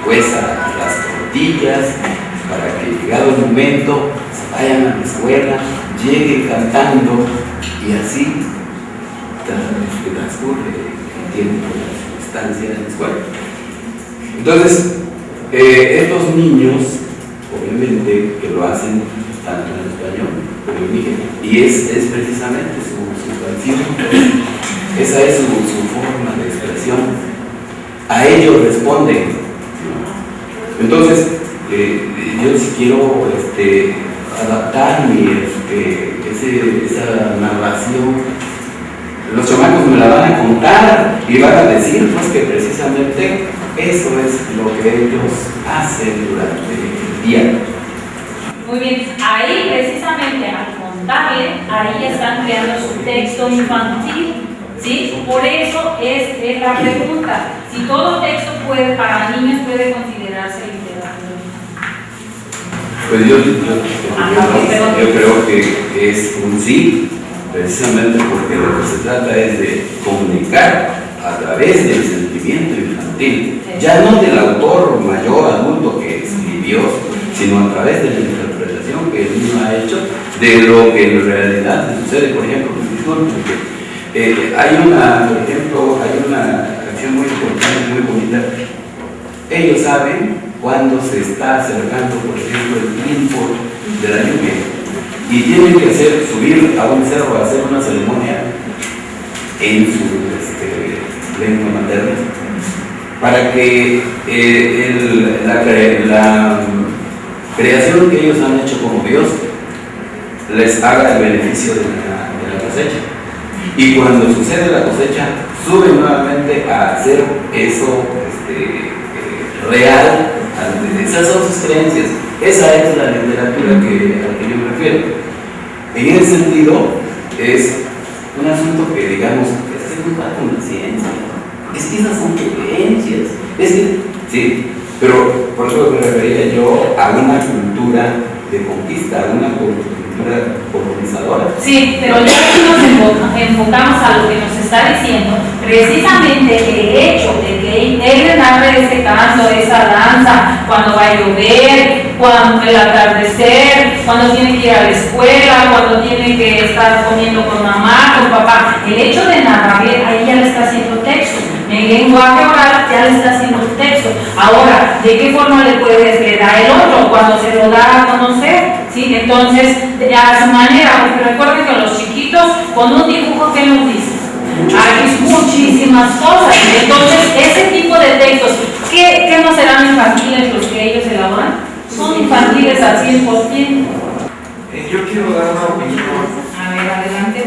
J: cueza las tortillas, para que llegado el momento se vayan a la escuela, lleguen cantando y así transcurre el tiempo de su estancia en la escuela. Entonces, estos niños, obviamente, que lo hacen tanto en español como en indígena, y es precisamente su canción, esa es su forma de expresión. A ellos responden. Entonces, yo sí quiero adaptar esa narración. Los chamacos me la van a contar y van a decir pues que precisamente eso es lo que ellos hacen durante diario.
A: Muy bien, ahí precisamente al contarle, ahí están creando su texto infantil, ¿sí? Por eso es la pregunta, si todo texto para niños puede considerarse literatura.
J: Pues yo creo que es un sí, precisamente porque lo que se trata es de comunicar a través del sentimiento infantil, ya no del autor mayor, adulto que escribió, sino a través de la interpretación que el niño ha hecho de lo que en realidad sucede. Por ejemplo, hay una acción muy importante, muy bonita. Ellos saben cuando se está acercando, por ejemplo, el tiempo de la lluvia y tienen que subir a un cerro a hacer una ceremonia en su lengua materna para que la creación que ellos han hecho como Dios les haga el beneficio de la cosecha. Y cuando sucede la cosecha, suben nuevamente a hacer eso real. Esas son sus creencias. Esa es la literatura a la que yo me refiero. En ese sentido, es un asunto que, digamos, es muy bajo en la ciencia. Es que esas son creencias. Sí, pero por eso me refería yo a una cultura de conquista, a una cultura colonizadora.
A: Sí, pero ya que nos enfocamos a lo que nos está diciendo, precisamente el hecho de que él narre ese canto, esa danza, cuando va a llover, cuando el atardecer, cuando tiene que ir a la escuela, cuando tiene que estar comiendo con mamá, con papá, el hecho de narrarle, ahí ya le está haciendo texto. En lenguaje oral ya le está haciendo texto. Ahora, ¿de qué forma le da el otro? Cuando se lo da a conocer, ¿sí? Entonces, a su manera, porque recuerden que los chiquitos, con un dibujo, ¿qué nos dicen? Hay muchísimas cosas. Entonces, ese tipo de textos, ¿qué no serán infantiles los que ellos elaboran? Son infantiles al 100%.
D: Yo quiero dar una opinión.
A: A ver, adelante.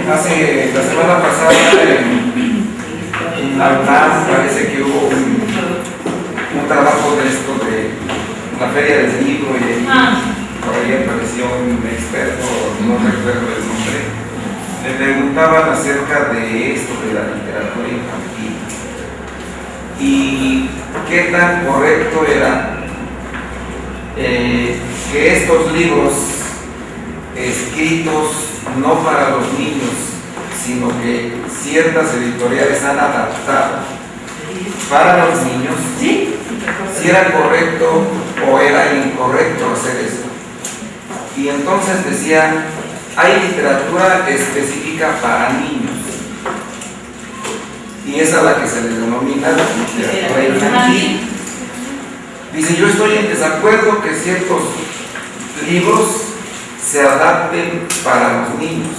D: La semana pasada en la UNAM parece que hubo un trabajo de esto de la feria del libro y por ahí apareció un experto, no recuerdo el nombre, le preguntaban acerca de esto de la literatura infantil y qué tan correcto era que estos libros escritos no para los niños, sino que ciertas editoriales han adaptado para los niños, si era correcto o era incorrecto hacer eso. Y entonces decía, hay literatura específica para niños, y esa es la que se le denomina literatura infantil. Dice, yo estoy en desacuerdo que ciertos libros se adapten para los niños,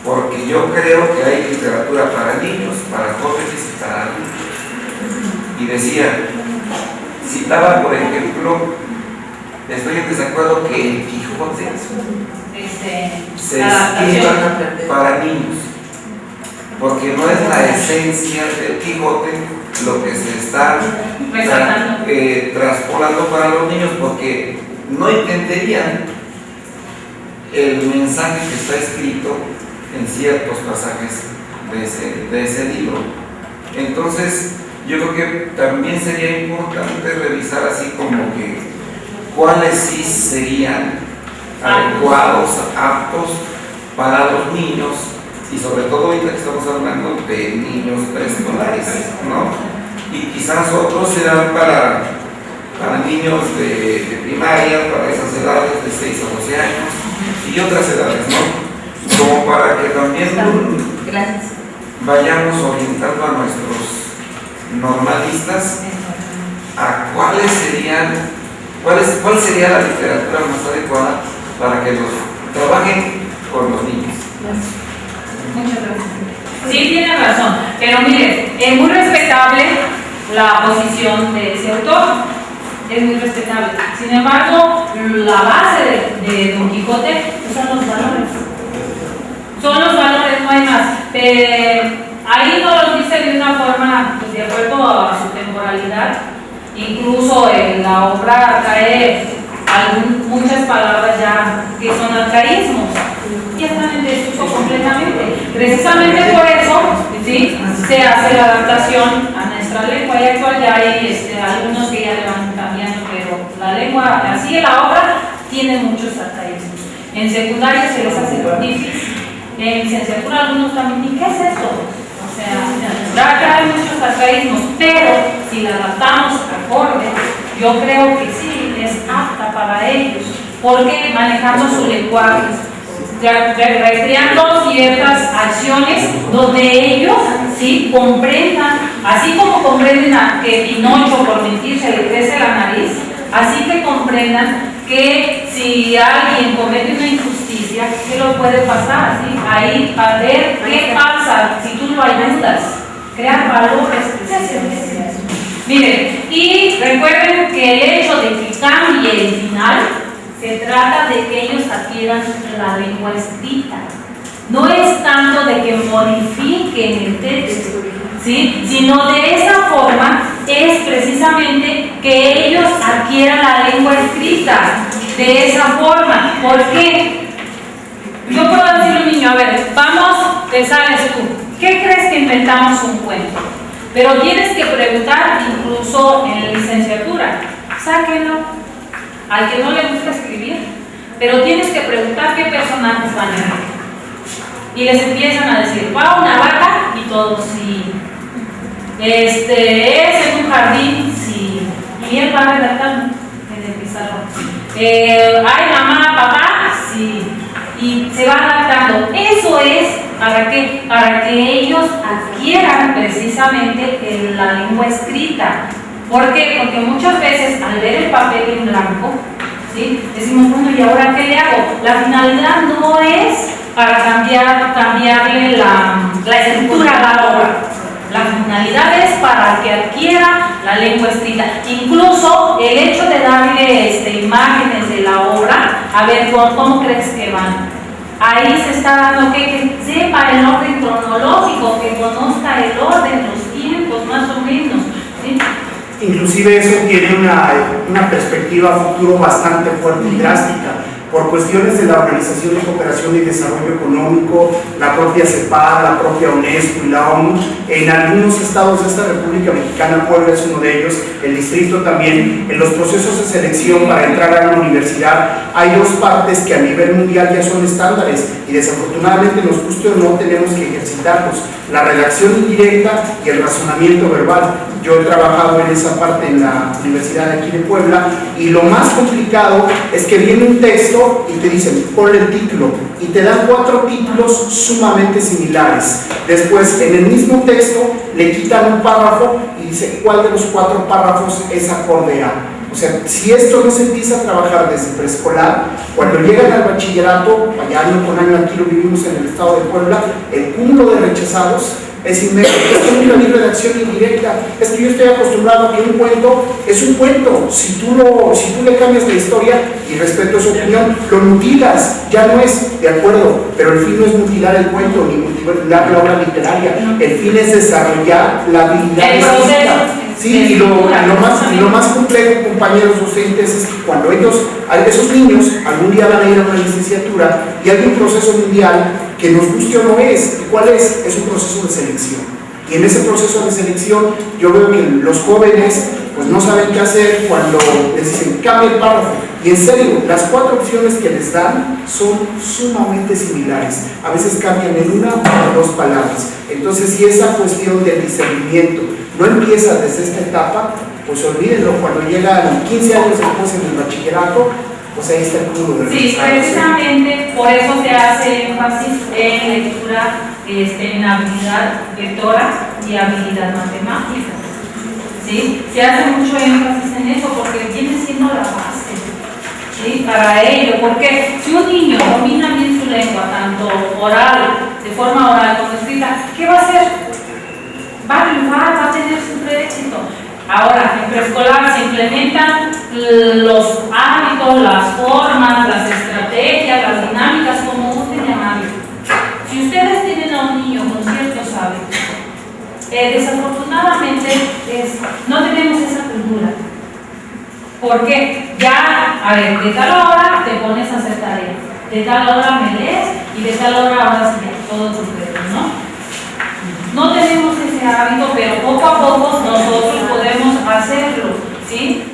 D: porque yo creo que hay literatura para niños, para jóvenes y para adultos. Y decía, citaba por ejemplo, estoy en desacuerdo que el Quijote se escriba para niños, porque no es la esencia del Quijote lo que se está traspolando para los niños, porque no entenderían el mensaje que está escrito en ciertos pasajes de ese libro. Entonces, yo creo que también sería importante revisar así como que cuáles sí serían adecuados, aptos para los niños, y sobre todo ahorita que estamos hablando de niños preescolares, ¿no? Y quizás otros serán para niños de primaria, para esas edades de 6 a 12 años, y otras edades, ¿no? Como para que también vayamos orientando a nuestros normalistas a cuál sería la literatura más adecuada para que los trabajen con los niños.
A: Muchas gracias. Sí, tiene razón, pero mire, es muy respetable la posición de ese autor, es muy respetable. Sin embargo, la base de Don Quijote son los valores. Son los valores, no hay más. Ahí no los dice de una forma, pues, de acuerdo a su temporalidad, Incluso la obra trae muchas palabras ya que son arcaísmos, ya están en desuso completamente. Precisamente por eso, ¿sí?, se hace la adaptación a nuestra lengua, y actual ya hay algunos que ya le van cambiando, pero la lengua, así la obra, tiene muchos arcaísmos. En secundaria se les hace difícil, en licenciatura algunos también, ¿y qué es esto? O sea, ya hay muchos arcaísmos, pero si la adaptamos acorde, yo creo que sí, es apta para ellos, porque manejando su lenguaje, recreando ciertas acciones donde ellos sí comprendan, así como comprenden que Pinocho por mentir se le crece la nariz, así que comprendan que si alguien comete una injusticia, ¿qué lo puede pasar? ¿Sí? Ahí a ver qué pasa si tú lo ayudas, crear valores. Miren, y recuerden que el hecho de que cambie el final se trata de que ellos adquieran la lengua escrita. No es tanto de que modifiquen el texto, ¿sí?, sino de esa forma es precisamente que ellos adquieran la lengua escrita. De esa forma, ¿por qué? Yo puedo decirle a un niño, a ver, vamos, te sales tú, ¿qué crees que inventamos un cuento? Pero tienes que preguntar, incluso en la licenciatura, sáquenlo, al que no le gusta escribir, pero tienes que preguntar qué personajes van a ver. Y les empiezan a decir, va una vaca, y todos sí. Es en un jardín, sí. Y él va redactando en el pizarrón. Hay mamá, papá, sí. Y se va adaptando. Eso es, ¿para qué? Para que ellos adquieran precisamente la lengua escrita. ¿Por qué? Porque muchas veces al ver el papel en blanco, ¿sí?, decimos, bueno, ¿y ahora qué le hago? La finalidad no es para cambiarle la estructura a la obra. La finalidad es para que adquiera la lengua escrita. Incluso el hecho de darle imágenes de la obra, a ver, ¿cómo crees que van? Ahí se está dando que sepa el orden cronológico, que conozca el orden, los tiempos, más o menos, ¿sí?
E: Inclusive eso tiene una perspectiva a futuro bastante fuerte y drástica. Por cuestiones de la Organización de Cooperación y Desarrollo Económico, la propia CEPAL, la propia UNESCO y la ONU, en algunos estados de esta República Mexicana, Puebla es uno de ellos, el distrito también, en los procesos de selección para entrar a una universidad, hay dos partes que a nivel mundial ya son estándares y desafortunadamente nos guste o no tenemos que ejercitarlos: la redacción indirecta y el razonamiento verbal. Yo he trabajado en esa parte en la Universidad de aquí de Puebla, y lo más complicado es que viene un texto y te dicen, ponle el título, y te dan 4 títulos sumamente similares. Después, en el mismo texto, le quitan un párrafo y dice cuál de los 4 párrafos es acorde a. O sea, si esto no se empieza a trabajar desde preescolar, cuando llegan al bachillerato, año con año aquí lo vivimos en el estado de Puebla, el cúmulo de rechazados es inmenso. Es que nunca vi redacción indirecta. Es que yo estoy acostumbrado a que un cuento es un cuento. Si tú le cambias la historia, y respeto su opinión, lo mutilas, ya no es, de acuerdo, pero el fin no es mutilar el cuento ni mutilar la obra literaria. El fin es desarrollar la habilidad escrita. Sí, y lo más complejo, compañeros docentes, es que cuando esos niños algún día van a ir a una licenciatura y hay un proceso mundial que nos guste o no es. ¿Cuál es? Es un proceso de selección. Y en ese proceso de selección yo veo que los jóvenes pues no saben qué hacer cuando les dicen cambia el párrafo. Y en serio, las 4 opciones que les dan son sumamente similares. A veces cambian en 1 o 2 palabras. Entonces, si esa cuestión del discernimiento no empieza desde esta etapa, pues olvídenlo. Cuando llegan 15 años después en el bachillerato, pues ahí está el cúmulo de
A: sí, precisamente por eso se hace énfasis en lectura, en habilidad lectora y habilidad matemática. ¿Sí? Se hace mucho énfasis en eso porque viene siendo la base, ¿sí?, para ello. Porque si un niño domina bien su lengua, tanto oral, de forma oral como escrita, ¿qué va a hacer? Va a triunfar, va a tener siempre éxito. Ahora, en preescolar se implementan los hábitos, las formas, las estrategias, las dinámicas, como gusten llamarlo. Si ustedes tienen a un niño con ciertos hábitos, desafortunadamente no tenemos esa cultura. Porque ya, a ver, de tal hora te pones a hacer tareas, de tal hora me lees y de tal hora ahora sí ya, todo tus dedos, ¿no? No tenemos ese hábito, pero poco a poco nosotros podemos hacerlo, ¿sí?